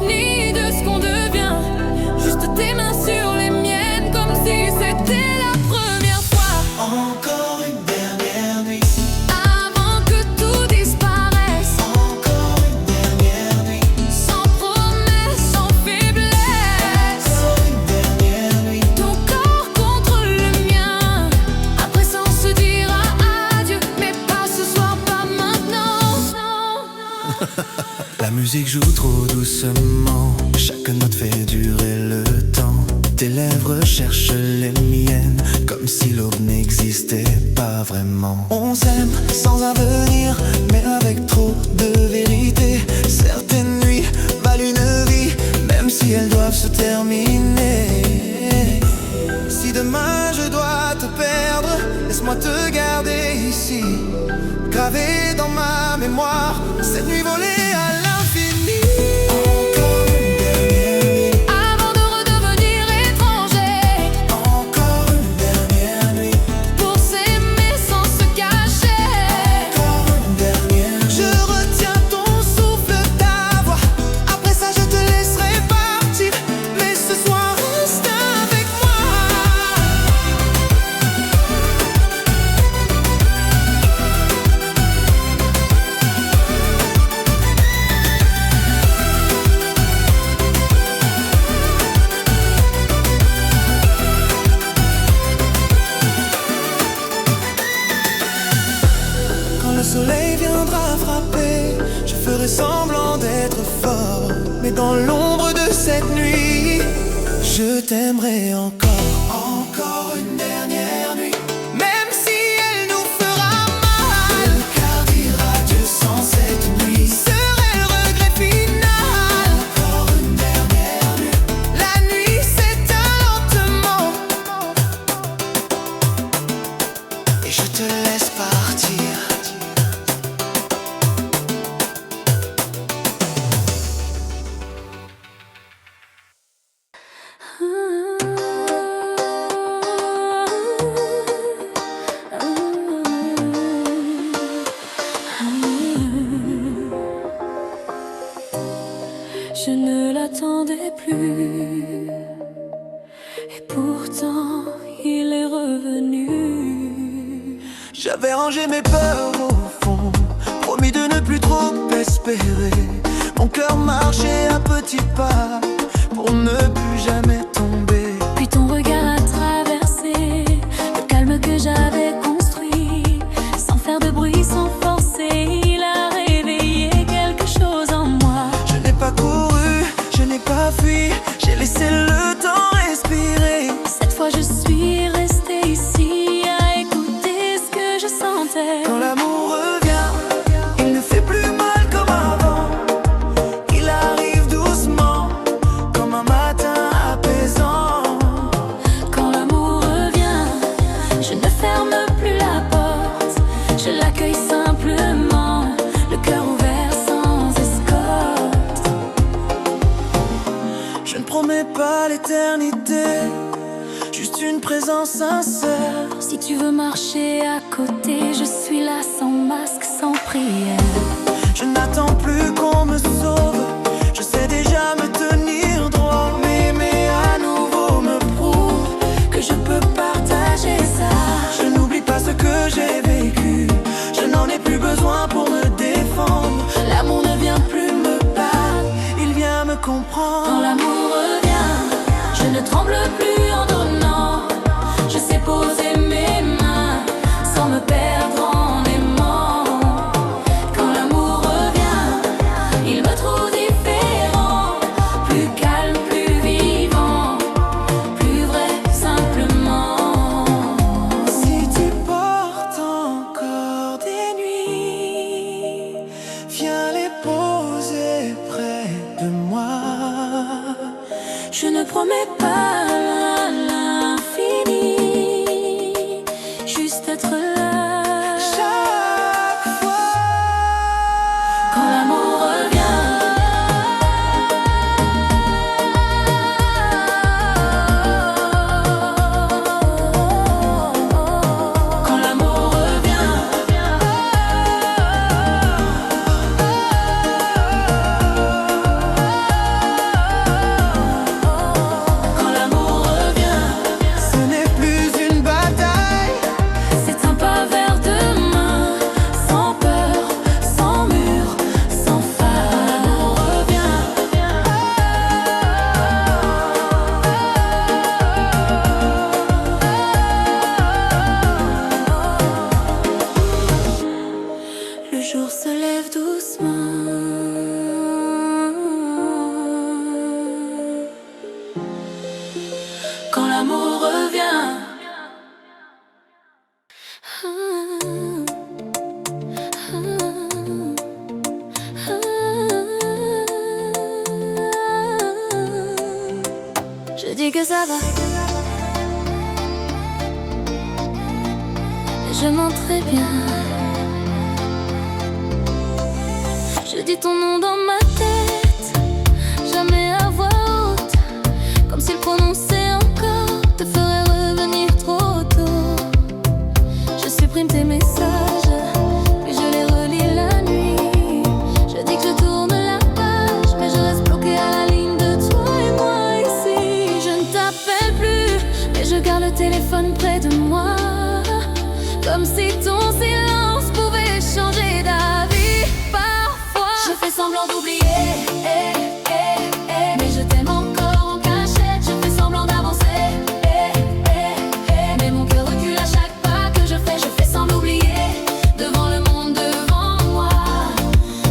[SPEAKER 1] ni de ce qu'on devient. Juste tes mains sur les miennes, comme si c'était la première fois.
[SPEAKER 4] encore une dernière nuit.
[SPEAKER 1] Avant que tout disparaisse,
[SPEAKER 4] Encore une dernière nuit.
[SPEAKER 1] sans promesse, sans faiblesse.
[SPEAKER 4] Encore une dernière nuit.
[SPEAKER 1] Ton corps contre le mien. Après ça on se dira adieu, mais pas ce soir, pas maintenant.
[SPEAKER 2] La musique joue trop doucement, chaque note fait durer le temps. Tes lèvres cherchent les miennes, comme si l'aube n'existait pas vraiment. On s'aime sans avenir, mais avec trop de vérité. Certaines nuits valent une vie, même si elles doivent se terminer. Si demain je dois te perdre, laisse-moi te garder ici, gravé dans ma mémoire, cette nuit volée à l'infini. Encore une dernière nuit,
[SPEAKER 1] Avant de redevenir étranger,
[SPEAKER 2] encore une dernière nuit,
[SPEAKER 1] pour s'aimer sans se cacher.
[SPEAKER 2] encore une dernière nuit.
[SPEAKER 4] Je retiens ton souffle, ta voix. Après ça je te laisserai partir, mais ce soir reste avec moi. Quand le soleil viendra frapper, je ferai semblant d'être fort, mais dans l'ombre de cette nuit, je t'aimerai encore. Encore une dernière nuit, même si elle nous fera mal.
[SPEAKER 2] Le cœur dira Dieu sans cette nuit.
[SPEAKER 4] Serait le regret final.
[SPEAKER 2] Encore une dernière nuit,
[SPEAKER 4] La nuit s'éteint lentement
[SPEAKER 2] et je te laisse partir.
[SPEAKER 1] Je ne l'attendais plus, et pourtant il est revenu.
[SPEAKER 4] J'avais rangé mes peurs au fond, promis de ne plus trop espérer. Mon cœur marchait à petits pas pour ne plus jamais tomber.
[SPEAKER 1] Puis ton regard a traversé le calme que j'avais construit, sans faire de bruit, sans forcer. Il a réveillé quelque chose en moi.
[SPEAKER 4] Je n'ai pas couru, je n'ai pas fui, j'ai laissé le temps respirer.
[SPEAKER 1] Cette fois je suis restée ici à écouter ce que je sentais.
[SPEAKER 4] Quand l'amour revient, il ne fait plus mal comme avant. Il arrive doucement, comme un matin apaisant.
[SPEAKER 1] Quand l'amour revient, je ne ferme plus la porte, je l'accueille simplement, le cœur ouvert sans escorte.
[SPEAKER 4] Je ne promets pas l'éternité, juste une présence sincère.
[SPEAKER 1] Si tu veux marcher à côté, je suis là sans masque, sans prière.
[SPEAKER 4] Je n'attends plus qu'on me sauve, je sais déjà me tenir droit. M'aimer à nouveau me prouve
[SPEAKER 1] Que je peux partager ça.
[SPEAKER 4] je n'oublie pas ce que j'ai vécu. Je n'en ai plus besoin pour me défendre.
[SPEAKER 1] L'amour ne vient plus me battre.
[SPEAKER 4] Il vient me
[SPEAKER 1] Quand
[SPEAKER 4] comprendre.
[SPEAKER 1] l'amour revient, je ne tremble plus en donnant. Je sais poser mes mains sans me perdre en aimant. Quand l'amour revient, il me trouve différent, plus calme, plus vivant, plus vrai simplement.
[SPEAKER 4] Si tu portes encore des nuits, viens les poser près de moi.
[SPEAKER 1] Je ne promets pas l'infini, juste être là.
[SPEAKER 4] Chaque fois,
[SPEAKER 1] Quand l'amour revient, quand l'amour revient, quand l'amour dis que ça va. Je mens très bien. Je dis ton nom dans ma tête, jamais à voix haute, comme si le prononcer encore te ferait revenir trop tôt. Je supprime tes messages, puis je les relis la nuit. Je dis que je tourne la page, mais je reste bloquée à la ligne de toi et moi ici. Je ne t'appelle plus, mais je garde le téléphone près de moi, comme si ton silence pouvait changer d'avis. Parfois, je fais semblant d'oublier, mais je t'aime encore en cachette. Je fais semblant d'avancer, mais mon cœur recule à chaque pas que je fais. Je fais semblant d'oublier, devant le monde, devant moi,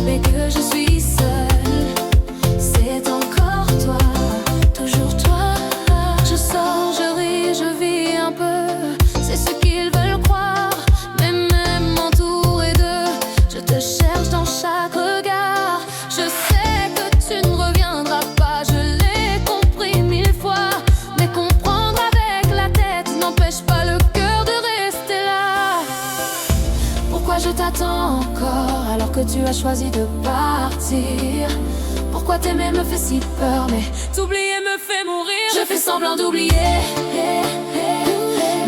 [SPEAKER 1] mais que je suis seule. C'est encore toi, toujours toi. Je sors, je ris, je vis un peu, c'est ce qu'ils veulent croire. Mais même entouré d'eux, je te cherche dans chaque regard. Je sais que tu ne reviendras pas, je l'ai compris 1000 fois. Mais comprendre avec la tête n'empêche pas le cœur de rester là. Pourquoi je t'attends encore alors que tu as choisi de partir? Pourquoi t'aimer me fait si peur, mais t'oublier me fait mourir? Je fais semblant d'oublier,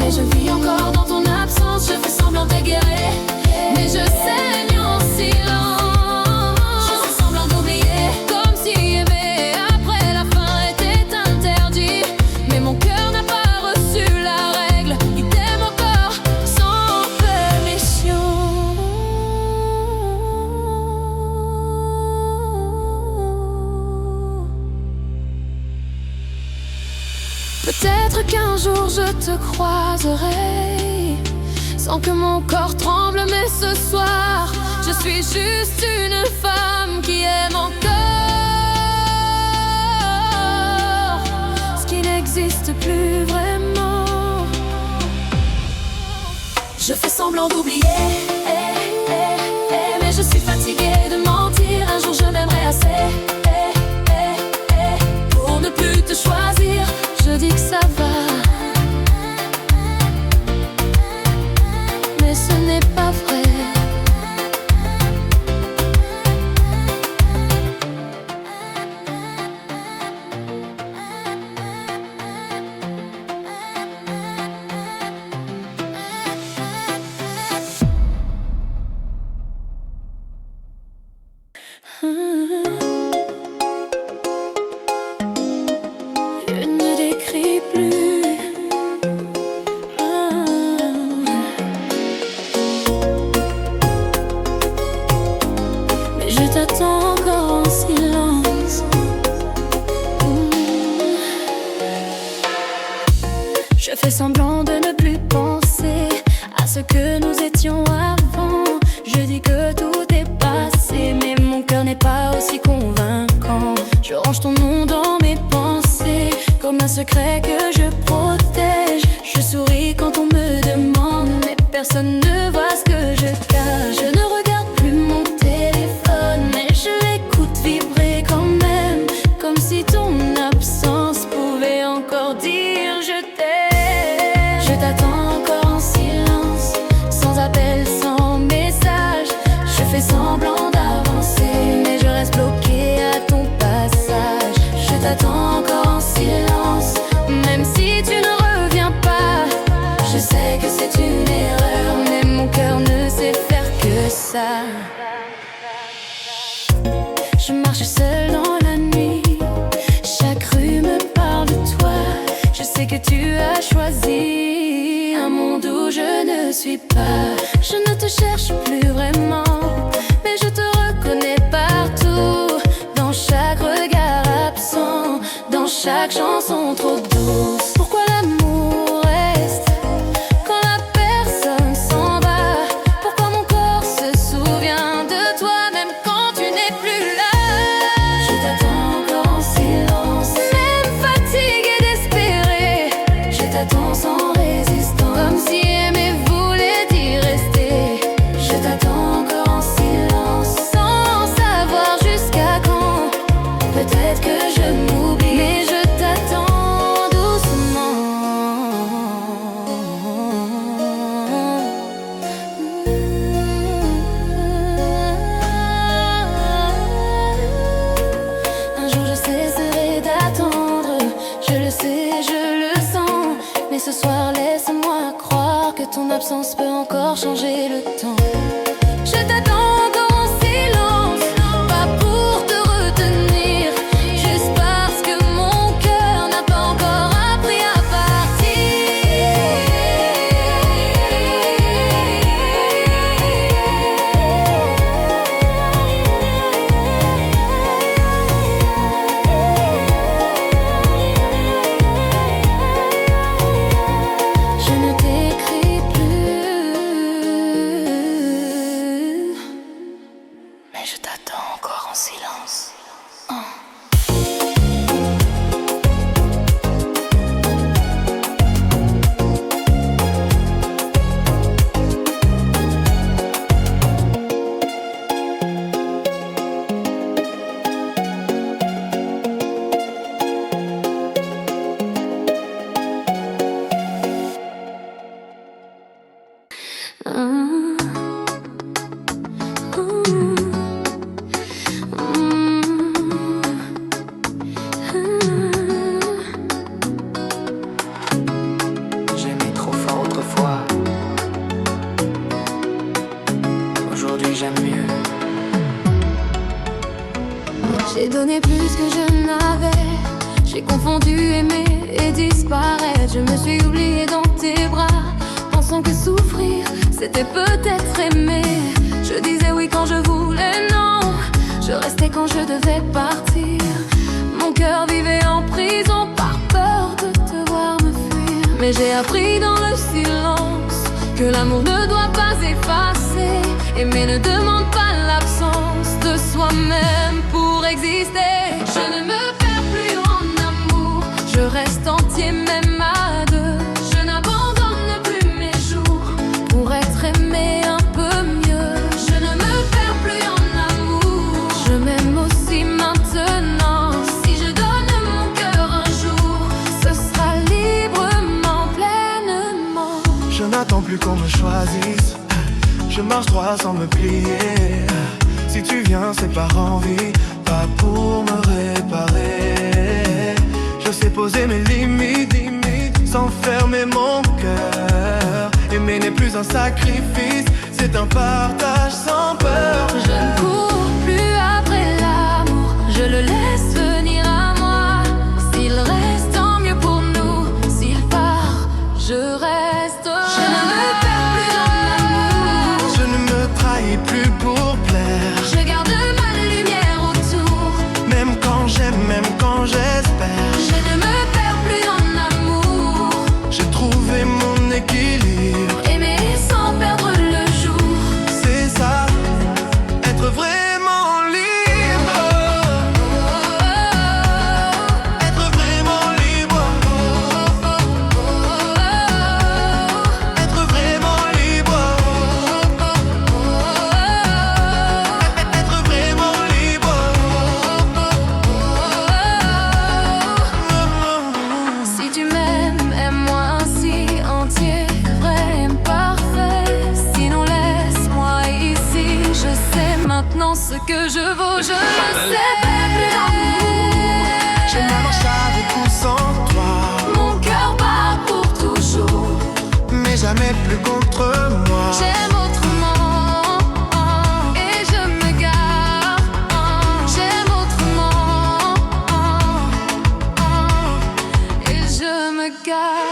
[SPEAKER 1] mais je vis encore dans ton absence. Je fais semblant d'égarer, mais je saigne en silence. Je fais semblant d'oublier, comme si aimer après la fin était interdit. Mais mon cœur n'a pas reçu la règle, il t'aime encore sans permission. Peut-être qu'un jour je te croiserai, sans que mon corps tremble, mais ce soir, je suis juste une femme qui aime encore ce qui n'existe plus vraiment. Je fais semblant d'oublier, mais je suis fatiguée de mentir. Un jour je m'aimerais assez, pour ne plus te choisir. Je dis que ça va, mais ce n'est pas vrai. Je ne décris plus. Mais je t'attends encore en silence. Je fais semblant de ne plus penser à ce que nous étions avant. Je dis que tout est passé, mais mon cœur n'est pas aussi convaincant. Je range ton nom dans mes pensées, comme un secret que je protège. Je souris quand on me demande, mais personne ne voit ce que je cache. Je ne regarde plus mon téléphone, mais je l'écoute vibrer quand même, comme si ton absence pouvait encore dire je t'aime. Je t'attends encore en silence, sans appel, sans message. Je fais semblant d'avancer, mais je reste bloquée à ton passage. Je t'attends encore en silence, même si tu ne reviens pas. Je sais que c'est une erreur, mais mon cœur ne sait faire que ça. Je marche seule dans la nuit, chaque rue me parle de toi. Je sais que tu as choisi un monde où je ne suis pas. Je ne te cherche plus vraiment, mais je te reconnais partout, dans chaque regard absent, dans chaque chanson trop douce. Pourquoi l'amour reste quand la personne s'en va? Pourquoi mon corps se souvient de toi même quand tu n'es plus là? Je t'attends encore en silence, même fatiguée d'espérer. Je t'attends sans résistance, comme si aimer voulait dire rester. Je t'attends encore en silence, sans savoir jusqu'à quand. Peut-être que je m'oublie, mais je t'attends. ton absence peut encore changer le temps. Je t'attends encore en silence, pas pour te retenir, juste parce que mon cœur n'a pas encore appris à Je ne t'écris plus, mais je t'attends encore en silence.
[SPEAKER 3] J'aimais trop fort autrefois. Aujourd'hui j'aime mieux.
[SPEAKER 1] J'ai donné plus que je n'avais, j'ai confondu aimer et disparaître. Je me suis oubliée dans tes bras, pensant que souffrir c'était peut-être aimer. Je disais oui quand je voulais non, je restais quand je devais partir. Mon cœur vivait en prison par peur de te voir me fuir. Mais j'ai appris dans le silence que l'amour ne doit pas effacer. Aimer ne demande pas l'absence de soi-même pour exister. Je ne me perds plus en amour, je reste entier même à deux. Je n'abandonne plus mes jours pour être aimé un peu mieux. Je ne me perds plus en amour, je m'aime aussi maintenant. Si je donne mon cœur un jour, ce sera librement, pleinement.
[SPEAKER 2] Je n'attends plus qu'on me choisisse, je marche droit sans me plier. Si tu viens c'est par envie, pas pour me réparer. Je sais poser mes limites, sans fermer mon cœur. Aimer n'est plus un sacrifice, c'est un partage sans peur.
[SPEAKER 1] Je ne cours plus après l'amour, je le laisse venir à moi. S'il reste, tant mieux pour nous. S'il part, je reste. Je ne me perds plus dans l'amour,
[SPEAKER 2] Je ne me trahis plus pour plaire.
[SPEAKER 1] je garde ma lumière autour.
[SPEAKER 2] Même quand j'aime, même quand j'espère.
[SPEAKER 1] Je ne me perds plus en amour,
[SPEAKER 2] J'ai trouvé mon équilibre.
[SPEAKER 1] aimer sans perdre le jour.
[SPEAKER 2] C'est ça, être vraiment libre. Être vraiment libre. Être vraiment libre. Être vraiment libre.
[SPEAKER 1] Si tu m'aimes, aime-moi ainsi, entier, vrai, parfait. Sinon laisse-moi ici, je sais maintenant ce que je vaux, je le sais.
[SPEAKER 2] Je ne marche avec ou sans toi,
[SPEAKER 1] Mon cœur bat pour toujours,
[SPEAKER 2] mais jamais plus contre moi.
[SPEAKER 1] j'aime autrement, et je me gare. J'aime autrement, et je me gare.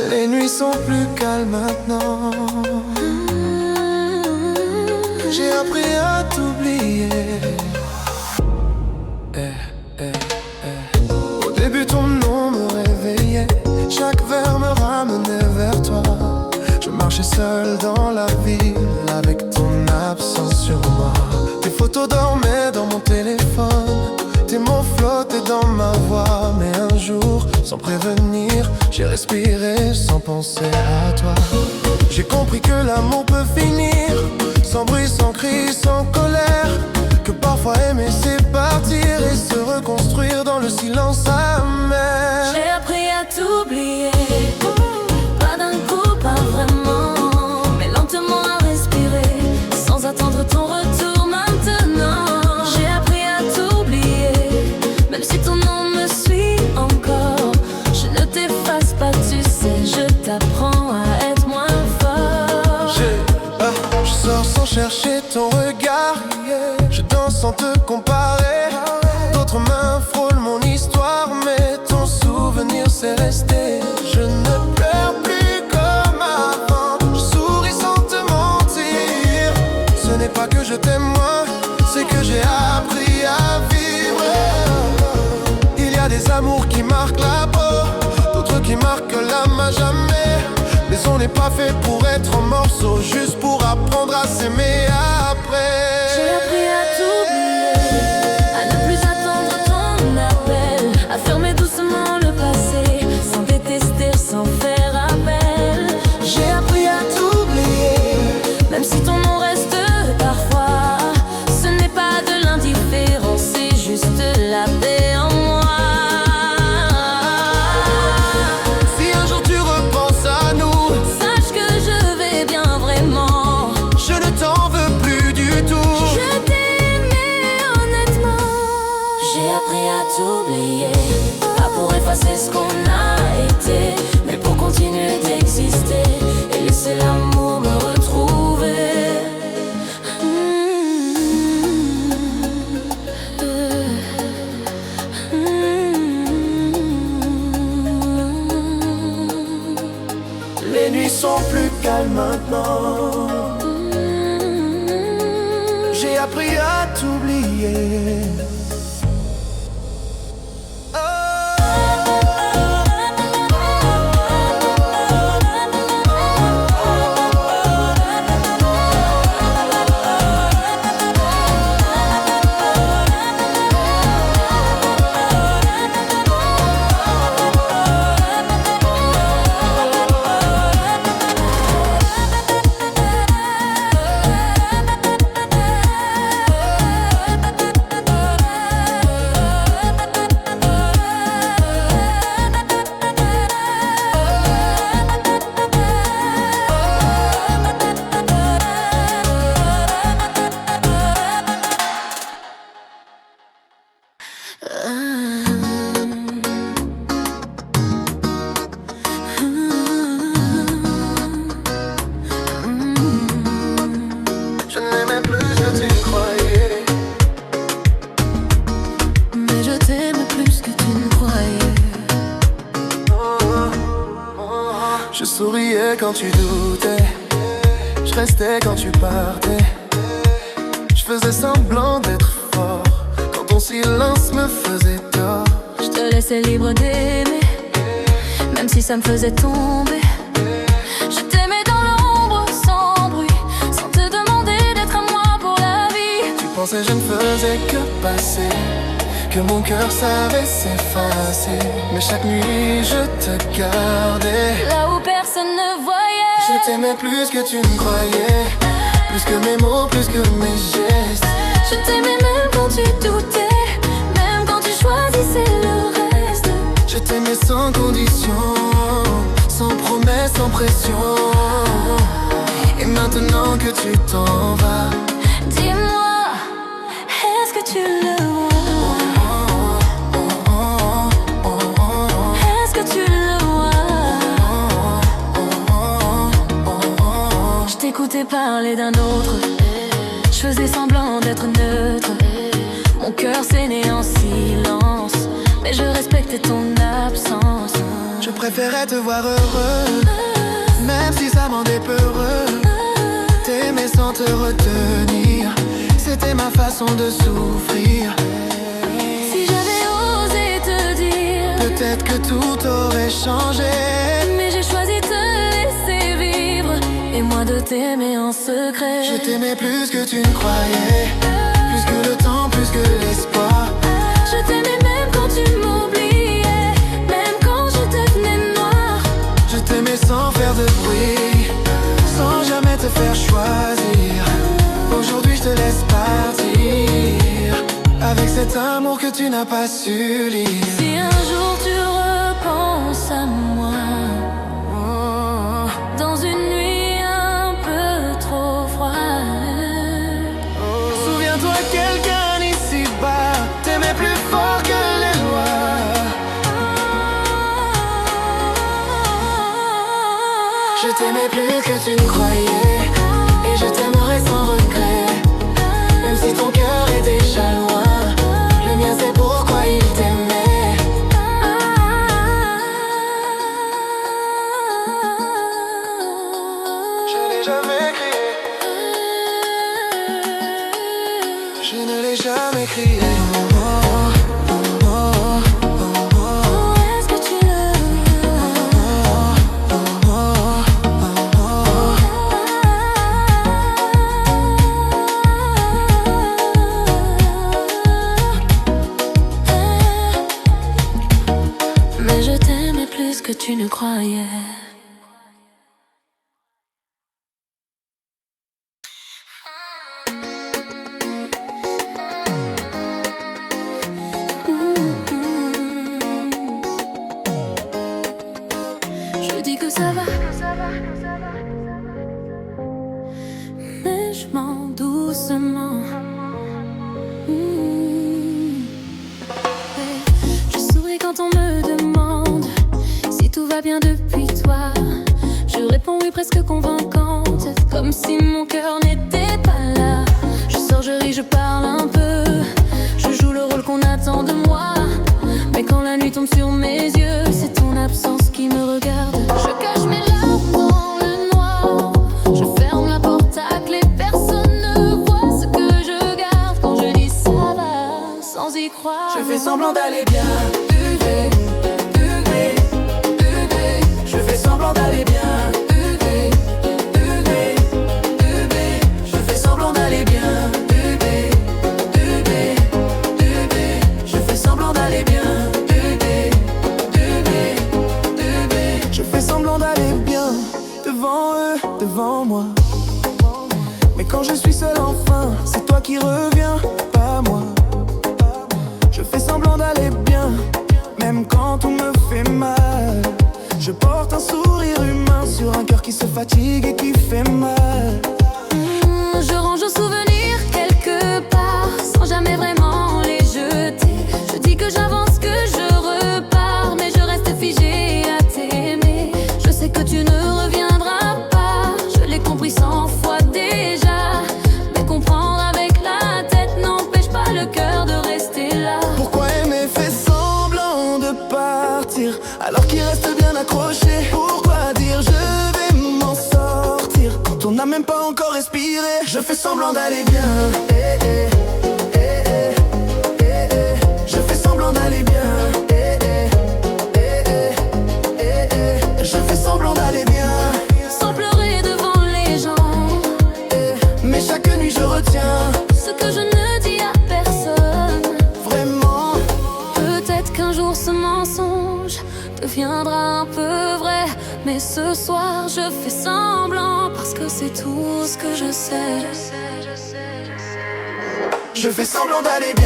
[SPEAKER 2] Les nuits sont plus calmes maintenant. J'ai appris à t'oublier. Au début ton nom me réveillait, chaque verre me ramenait vers toi. Je marchais seul dans la vie, faute est dans ma voix. Mais un jour, sans prévenir, j'ai respiré sans penser à toi. J'ai compris que l'amour peut finir sans bruit, sans cri, sans colère. Que parfois aimer c'est partir et se reconstruire dans le silence amer.
[SPEAKER 1] J'ai appris à t'oublier, pas d'un coup, pas vraiment, mais lentement à respirer, sans attendre ton retour maintenant. J'ai appris à t'oublier, même si ton nom me suit encore. Je ne t'efface pas, tu sais, je t'apprends à être moins fort.
[SPEAKER 2] Je sors sans chercher ton regard, je danse sans te comparer. D'autres mains frôlent mon histoire, mais ton souvenir c'est resté. Je ne pleure plus comme avant, je souris sans te mentir. Ce n'est pas que je t'aime moins, c'est que j'ai appris à vivre. Il y a des amours qui marquent la peau, d'autres qui marquent l'âme à jamais. Mais on n'est pas fait pour être en morceaux, juste pour apprendre à s'aimer après.
[SPEAKER 1] J'ai appris à t'oublier, à ne plus attendre ton appel, à fermer doucement le passé, sans détester, sans faire appel.
[SPEAKER 2] J'ai appris à t'oublier,
[SPEAKER 1] même si ton nom reste parfois. Ce n'est pas de l'indifférence, c'est juste la paix en moi.
[SPEAKER 2] si un jour tu repenses à nous,
[SPEAKER 1] Sache que je vais bien vraiment.
[SPEAKER 2] je ne t'en veux plus du tout.
[SPEAKER 1] Je t'aimais honnêtement. J'ai appris à t'oublier, pas pour effacer ce qu'on a été, mais pour continuer d'exister et laisser l'amour me retrouver.
[SPEAKER 2] Les nuits sont plus calmes maintenant. J'ai appris à t'oublier. Je n'aimais plus que tu croyais,
[SPEAKER 1] Mais je t'aime plus que tu ne croyais.
[SPEAKER 2] je souriais quand tu doutais, je restais quand tu partais. Je faisais semblant d'être fort quand ton silence me faisait tort.
[SPEAKER 1] Je te laissais libre d'aimer, même si ça me faisait tomber. Je t'aimais dans l'ombre, sans bruit, sans te demander d'être à moi pour la vie.
[SPEAKER 2] Tu pensais je ne faisais que passer, que mon cœur savait s'effacer. Mais chaque nuit je te gardais.
[SPEAKER 1] Là où personne ne voyait.
[SPEAKER 2] Je t'aimais plus que tu ne croyais, plus que mes mots, plus que mes gestes.
[SPEAKER 1] Je t'aimais même quand tu doutais, même quand tu choisissais le reste.
[SPEAKER 2] Je t'aimais sans condition, sans promesse, sans pression. Et maintenant que tu t'en vas,
[SPEAKER 1] Dis-moi, est-ce que tu le vois? Est-ce que tu le vois? Je t'écoutais parler d'un autre, je faisais semblant d'être neutre. Mon cœur saignait en silence, mais je respectais ton absence.
[SPEAKER 2] je préférais te voir heureux, même si ça m'en peureux. T'aimer sans te retenir, c'était ma façon de souffrir.
[SPEAKER 1] Si j'avais osé te dire,
[SPEAKER 2] Peut-être que tout aurait changé.
[SPEAKER 1] mais j'ai choisi de te laisser vivre, et moi de t'aimer en secret.
[SPEAKER 2] Je t'aimais plus que tu ne croyais, plus que le temps, plus que l'espoir.
[SPEAKER 1] Je t'aimais même
[SPEAKER 2] tu n'as pas su lire.
[SPEAKER 1] Si un jour tu repenses à moi, dans une nuit un peu trop froide,
[SPEAKER 2] souviens-toi, quelqu'un ici-bas t'aimait plus fort que les lois. Je t'aimais plus que tu ne croyais, et je t'aimerai sans regret. Même si ton cœur est déjà loin, le mien c'est pourquoi il t'aimait. Je n'ai jamais crié, je ne l'ai jamais crié.
[SPEAKER 1] est-ce que tu Mais je t'aimais plus que tu ne croyais. Je dis que ça va, mais je mens doucement. Je souris quand on me demande si tout va bien depuis toi. Je réponds oui presque convaincante, comme si mon cœur n'était pas là. Je sors, je ris, je parle un peu, je joue le rôle qu'on attend de moi. Mais quand la nuit tombe sur mes yeux, c'est ton absence qui me regarde. Je cache mes larmes dans le noir, je ferme la porte à clé, personne ne voit ce que je garde. Quand je dis ça va, sans y croire,
[SPEAKER 4] Je fais semblant d'aller bien. Je fais semblant d'aller bien. Je fais semblant d'aller bien. Je fais semblant d'aller bien.
[SPEAKER 2] Je fais semblant d'aller bien, devant eux, devant moi. Mais quand je suis seul enfin, c'est toi qui reviens, pas moi. Je fais semblant d'aller bien, même quand on me fait mal. Je porte un sourire humain sur un cœur qui se fatigue et qui fait mal.
[SPEAKER 1] Je range aux souvenirs quelque part, sans jamais vraiment les jeter. Je dis que j'avance, que je repars, mais je reste figée à t'aimer. Je sais que tu ne reviendras pas, je l'ai compris 100 fois déjà. Mais comprendre avec la tête n'empêche pas le cœur de rester là.
[SPEAKER 2] Pourquoi aimer fait semblant de partir alors qu'il reste bien accroché? Pourquoi dire je vais m'en sortir quand on n'a même pas encore respiré? Je fais semblant d'aller bien. Je fais semblant d'aller bien. Je fais semblant d'aller bien.
[SPEAKER 1] Sans pleurer devant les gens,
[SPEAKER 2] Mais chaque nuit je retiens.
[SPEAKER 1] ce que je ne dis à personne.
[SPEAKER 2] Vraiment,
[SPEAKER 1] Peut-être qu'un jour ce mensonge deviendra un peu vrai. Mais ce soir je fais semblant parce que c'est tout ce que je sais.
[SPEAKER 2] je fais semblant d'aller bien.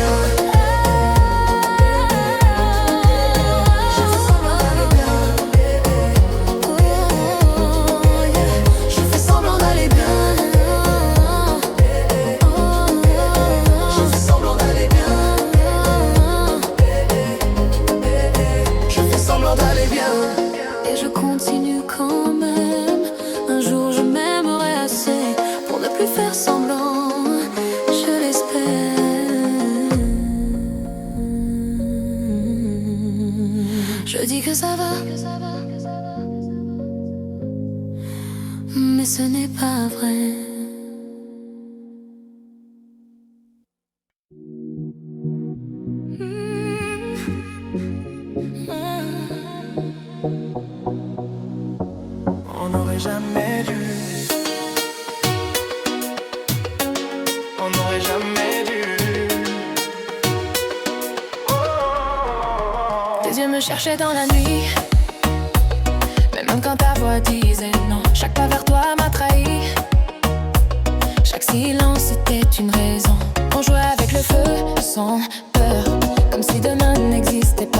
[SPEAKER 2] Je fais semblant d'aller bien. Je fais semblant d'aller bien. Je fais semblant d'aller bien. Je fais semblant d'aller bien.
[SPEAKER 1] Et je continue quand même. Un jour je m'aimerai assez pour ne plus faire semblant. Je l'espère. Je dis que ça va, mais ce n'est pas vrai.
[SPEAKER 2] On n'aurait jamais dû. On n'aurait jamais dû.
[SPEAKER 1] Tes yeux me cherchaient dans la nuit, mais même quand ta voix disait non. Chaque pas vers toi m'a trahi, chaque silence était une raison. On jouait avec le feu sans peur, comme si demain n'existait pas.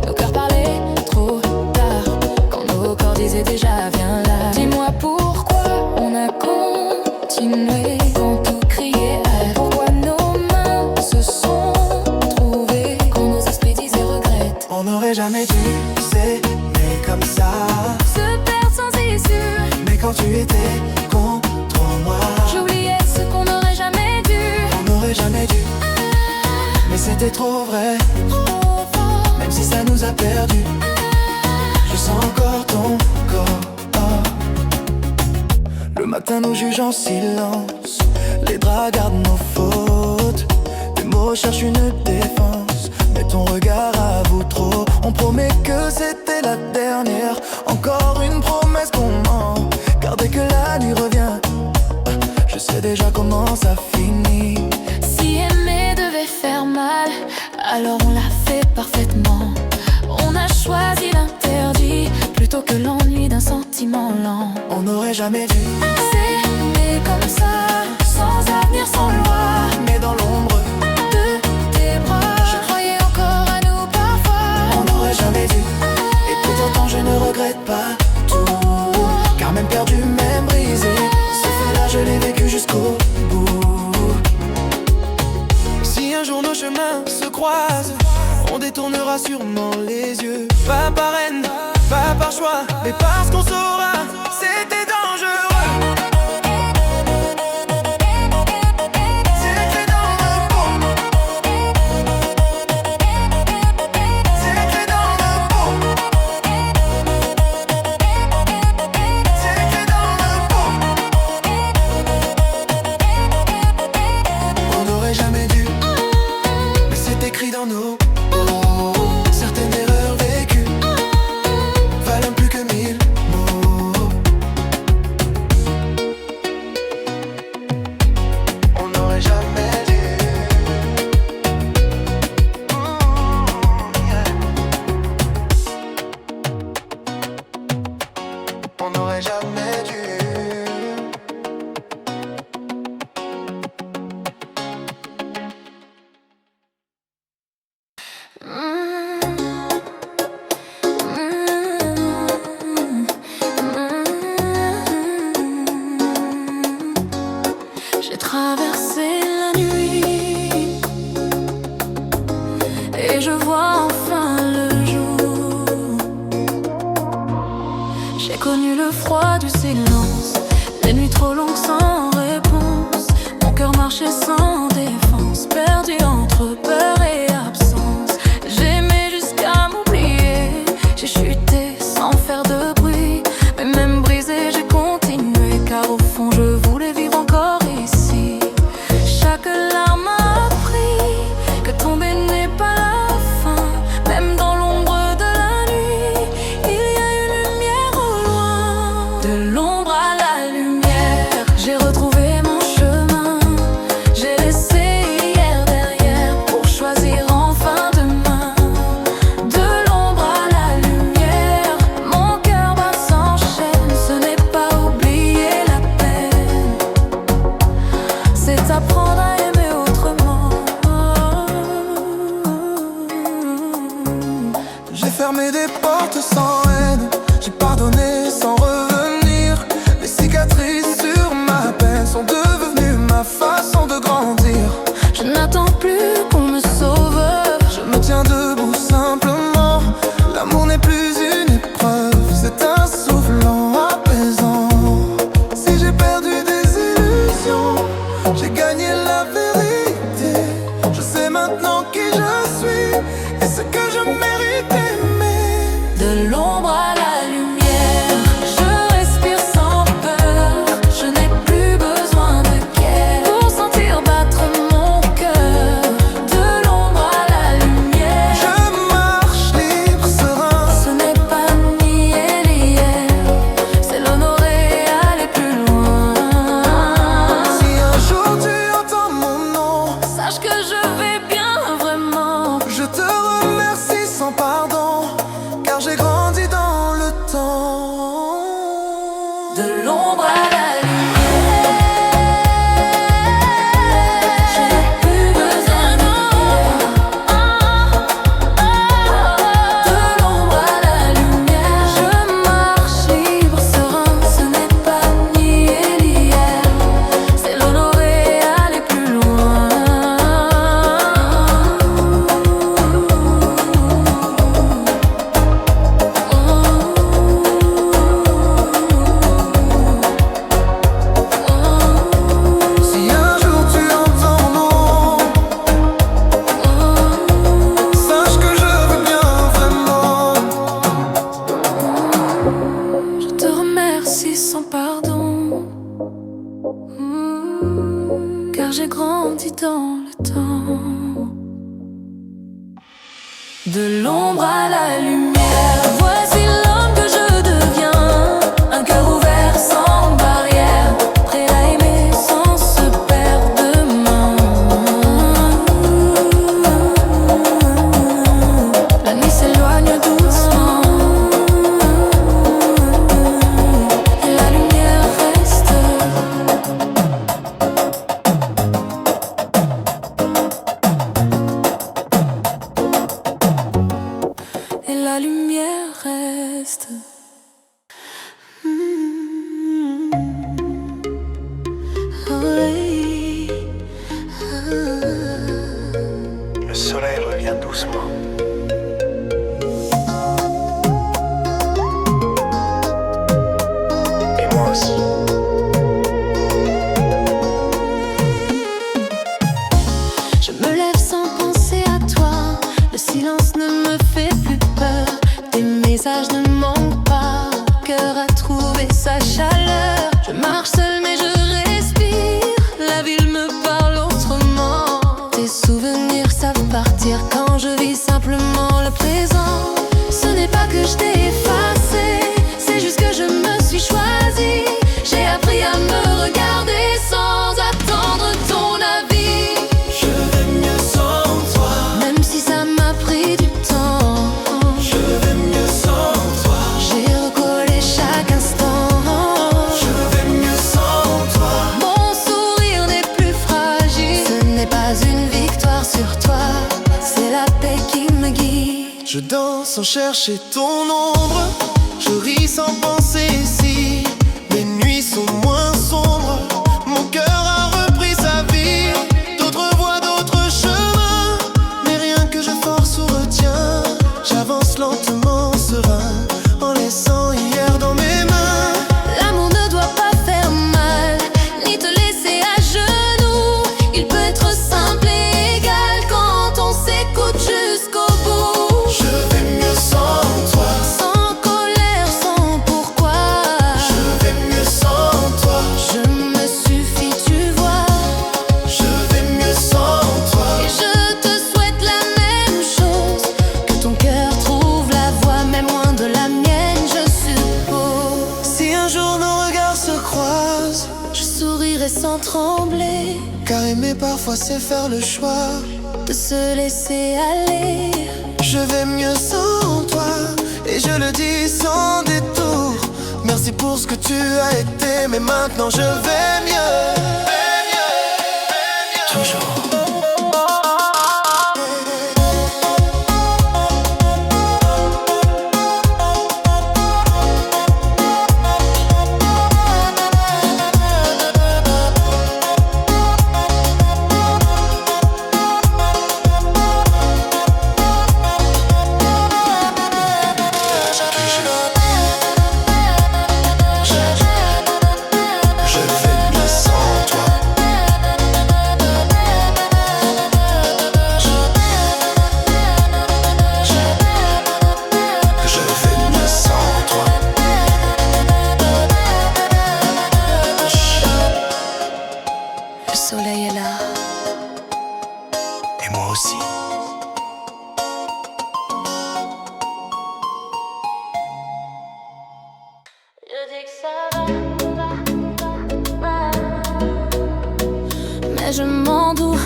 [SPEAKER 1] Nos cœurs parlaient trop tard, quand nos corps disaient déjà viens là. Dis-moi pourquoi on a continué quand tout criait arrête. Pourquoi nos mains se sont trouvées quand nos esprits disaient regrette.
[SPEAKER 2] On n'aurait jamais dû s'aimer comme ça,
[SPEAKER 1] Se perdre sans issue,
[SPEAKER 2] mais quand tu étais contre moi,
[SPEAKER 1] j'oubliais ce qu'on n'aurait jamais dû.
[SPEAKER 2] on n'aurait jamais dû. Mais c'était trop vrai,
[SPEAKER 1] Trop fort,
[SPEAKER 2] même si ça nous a perdus. Je sens encore ton corps. Le matin nous juge en silence, les draps gardent nos fautes. Tes mots cherchent une défense, mais ton regard avoue trop. On promet que c'était la dernière, encore une promesse qu'on ment. Car dès que la nuit revient, je sais déjà comment ça finit.
[SPEAKER 1] si aimer devait faire mal, alors on l'a fait parfaitement. On a choisi l'interdit plutôt que l'ennui d'un sentiment lent.
[SPEAKER 2] On n'aurait jamais dû,
[SPEAKER 1] S'aimer comme ça, sans avenir, sans loi,
[SPEAKER 2] mais dans l'ombre,
[SPEAKER 1] de tes bras, je croyais encore à nous parfois.
[SPEAKER 2] on n'aurait jamais dû. Et pourtant je ne regrette pas tout, car même perdu, même brisé, ce fait-là je l'ai vécu jusqu'au bout. Si un jour nos chemins se croisent, on détournera sûrement les yeux. Pas par haine, pas par choix, mais parce qu'on saura c'était dangereux. C'est écrit dans le pot. C'est écrit dans le pot. C'est écrit dans le pot. On n'aurait jamais dû, mais c'est écrit dans nos peaux. Certaines erreurs vécues valent plus que 1000 mots. On n'aurait jamais dû. Yeah. On n'aurait jamais dû.
[SPEAKER 1] J'ai traversé la nuit et je vois enfin le jour. J'ai connu le froid du silence, les nuits trop longues sans réponse. Mon cœur marchait sans défense, perdu entre peur et absence. J'aimais jusqu'à m'oublier, j'ai chuté sans faire de bruit. Mais même brisé, j'ai continué, car au fond je voulais vivre encore ici. Chaque larme a appris que tomber n'est pas la fin. Même dans l'ombre de la nuit, il y a une lumière au loin. De l'ombre à la lumière, j'ai retrouvé mon chemin. J'ai laissé hier derrière pour choisir enfin demain. De l'ombre à la lumière, mon cœur bat s'enchaîne. Ce n'est pas oublier la peine, c'est apprendre à aimer autrement.
[SPEAKER 2] J'ai fermé des portes sans haine, j'ai pardonné sans revenir. Les cicatrices sur ma peine sont devenues ma façon de grandir.
[SPEAKER 1] Je n'attends plus qu'on me sauve,
[SPEAKER 2] Je me tiens debout simplement. L'amour n'est plus une épreuve, c'est un soufflant apaisant. Si j'ai perdu des illusions, j'ai gagné la vérité. Je sais maintenant qui je suis et ce que je mérite d'aimer.
[SPEAKER 1] de l'ombre à la lumière. Je de l'ombre à la lumière. Voici l'homme que je deviens, un cœur ouvert sans barrière, prêt à aimer sans se perdre demain. La nuit s'éloigne doucement et la lumière reste. Et la lumière reste. Oui.
[SPEAKER 2] Le soleil revient doucement. Et moi aussi.
[SPEAKER 1] Je me lève sans penser à toi. Le silence ne me fait plus peur. Tes messages ne manquent pas. Cœur à trouver sa chaleur. Je marche seule mais je respire. La ville me parle autrement. Tes souvenirs savent partir quand je vis simplement le présent. Ce n'est pas que je t'ai effacé, c'est juste que je me suis choisie. J'ai appris à me regarder sans attendre ton avis.
[SPEAKER 4] Je vais mieux sans toi.
[SPEAKER 1] Même si ça m'a pris du temps,
[SPEAKER 4] Je vais mieux sans toi.
[SPEAKER 1] j'ai recollé chaque instant.
[SPEAKER 4] Je vais mieux sans toi.
[SPEAKER 1] Mon sourire n'est plus fragile. Ce n'est pas une victoire sur toi, c'est la paix qui me guide.
[SPEAKER 4] Je danse sans chercher ton ombre. Je ris sans penser si les nuits sont moins sombres. Mon cœur a repris sa vie. D'autres voies, d'autres chemins. Mais rien que je force ou retiens. J'avance lentement serein en laissant hier dans mes mains.
[SPEAKER 1] L'amour ne doit pas faire mal, ni te laisser à genoux. Il peut être simple et égal quand on s'écoute jusqu'au bout.
[SPEAKER 4] Je vais mieux sans toi.
[SPEAKER 1] Sans colère, sans pourquoi.
[SPEAKER 4] Je vais mieux sans toi.
[SPEAKER 1] Je me suffis, tu vois.
[SPEAKER 4] Je vais mieux sans toi.
[SPEAKER 1] Et je te souhaite la même chose, que ton cœur trouve la voie, même loin de la mienne, je suppose.
[SPEAKER 4] Si un jour nos regards se croisent,
[SPEAKER 1] Je sourirai sans trembler,
[SPEAKER 4] car aimer parfois c'est faire le choix.
[SPEAKER 1] de se laisser aller.
[SPEAKER 4] Je vais mieux sans toi, et je le dis sans détour. Merci pour ce que tu as été, mais maintenant je vais mieux. Toujours. Je vais mieux sans toi. Je vais mieux sans toi.
[SPEAKER 1] Le soleil est là,
[SPEAKER 2] Et moi aussi.
[SPEAKER 1] je dis que ça va, mais je m'en douce.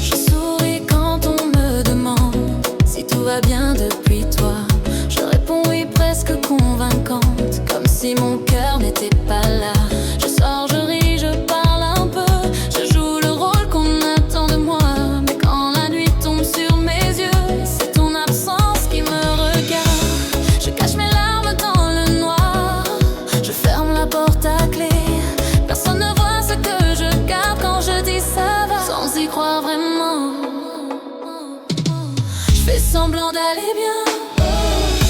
[SPEAKER 1] Je souris quand on me demande si tout va bien depuis toi. Je réponds oui, presque convaincante, comme si mon cœur n'était pas là. Je sors, je ris, je parle un peu, je joue le rôle qu'on attend de moi. Mais quand la nuit tombe sur mes yeux, c'est ton absence qui me regarde. Je cache mes larmes dans le noir, je ferme la porte à clé. Personne ne voit ce que je garde quand je dis ça va, sans y croire vraiment. Je fais semblant d'aller bien,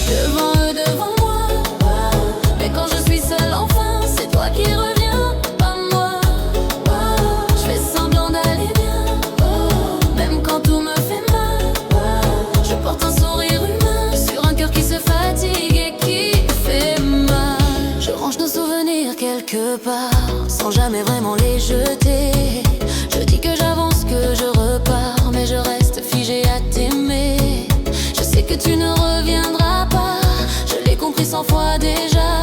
[SPEAKER 1] devant eux, devant moi. Mais quand je suis seule enfin, c'est toi qui reviens, pas moi. Je fais semblant d'aller bien, même quand tout me fait mal. Je porte un sourire humain sur un cœur qui se fatigue et qui fait mal. Je range nos souvenirs quelque part, sans jamais vraiment les jeter. Je dis que j'avance tu ne reviendras pas. Je l'ai compris 100 fois déjà.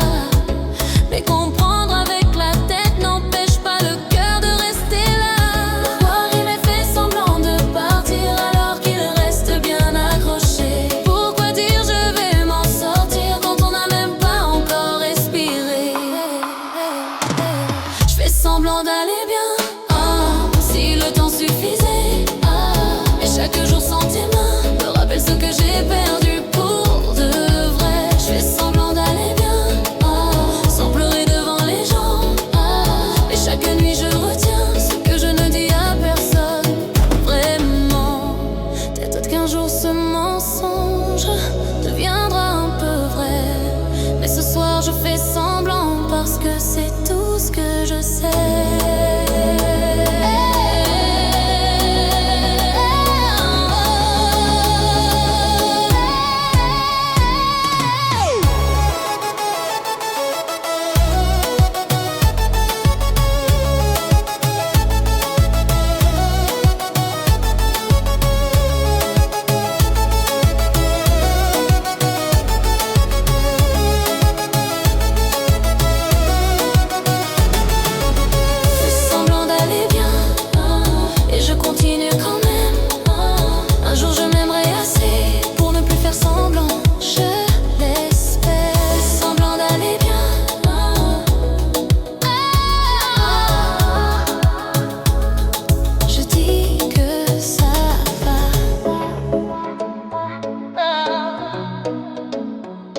[SPEAKER 1] Mais comprendre avec la tête n'empêche pas le cœur de rester là. Pourquoi il m'a fait semblant de partir alors qu'il reste bien accroché? Pourquoi dire je vais m'en sortir quand on n'a même pas encore respiré? Je fais semblant d'aller bien, si le temps suffisait. Et chaque jour sans tes mains me rappelle ce que j'ai perdu pour de vrai. Je fais semblant d'aller bien, sans pleurer devant les gens. Et chaque nuit je retiens ce que je ne dis à personne. Vraiment, peut-être qu'un jour ce mensonge deviendra un peu vrai. Mais ce soir je fais semblant parce que c'est tout ce que je sais.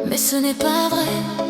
[SPEAKER 1] Mais ce n'est pas vrai.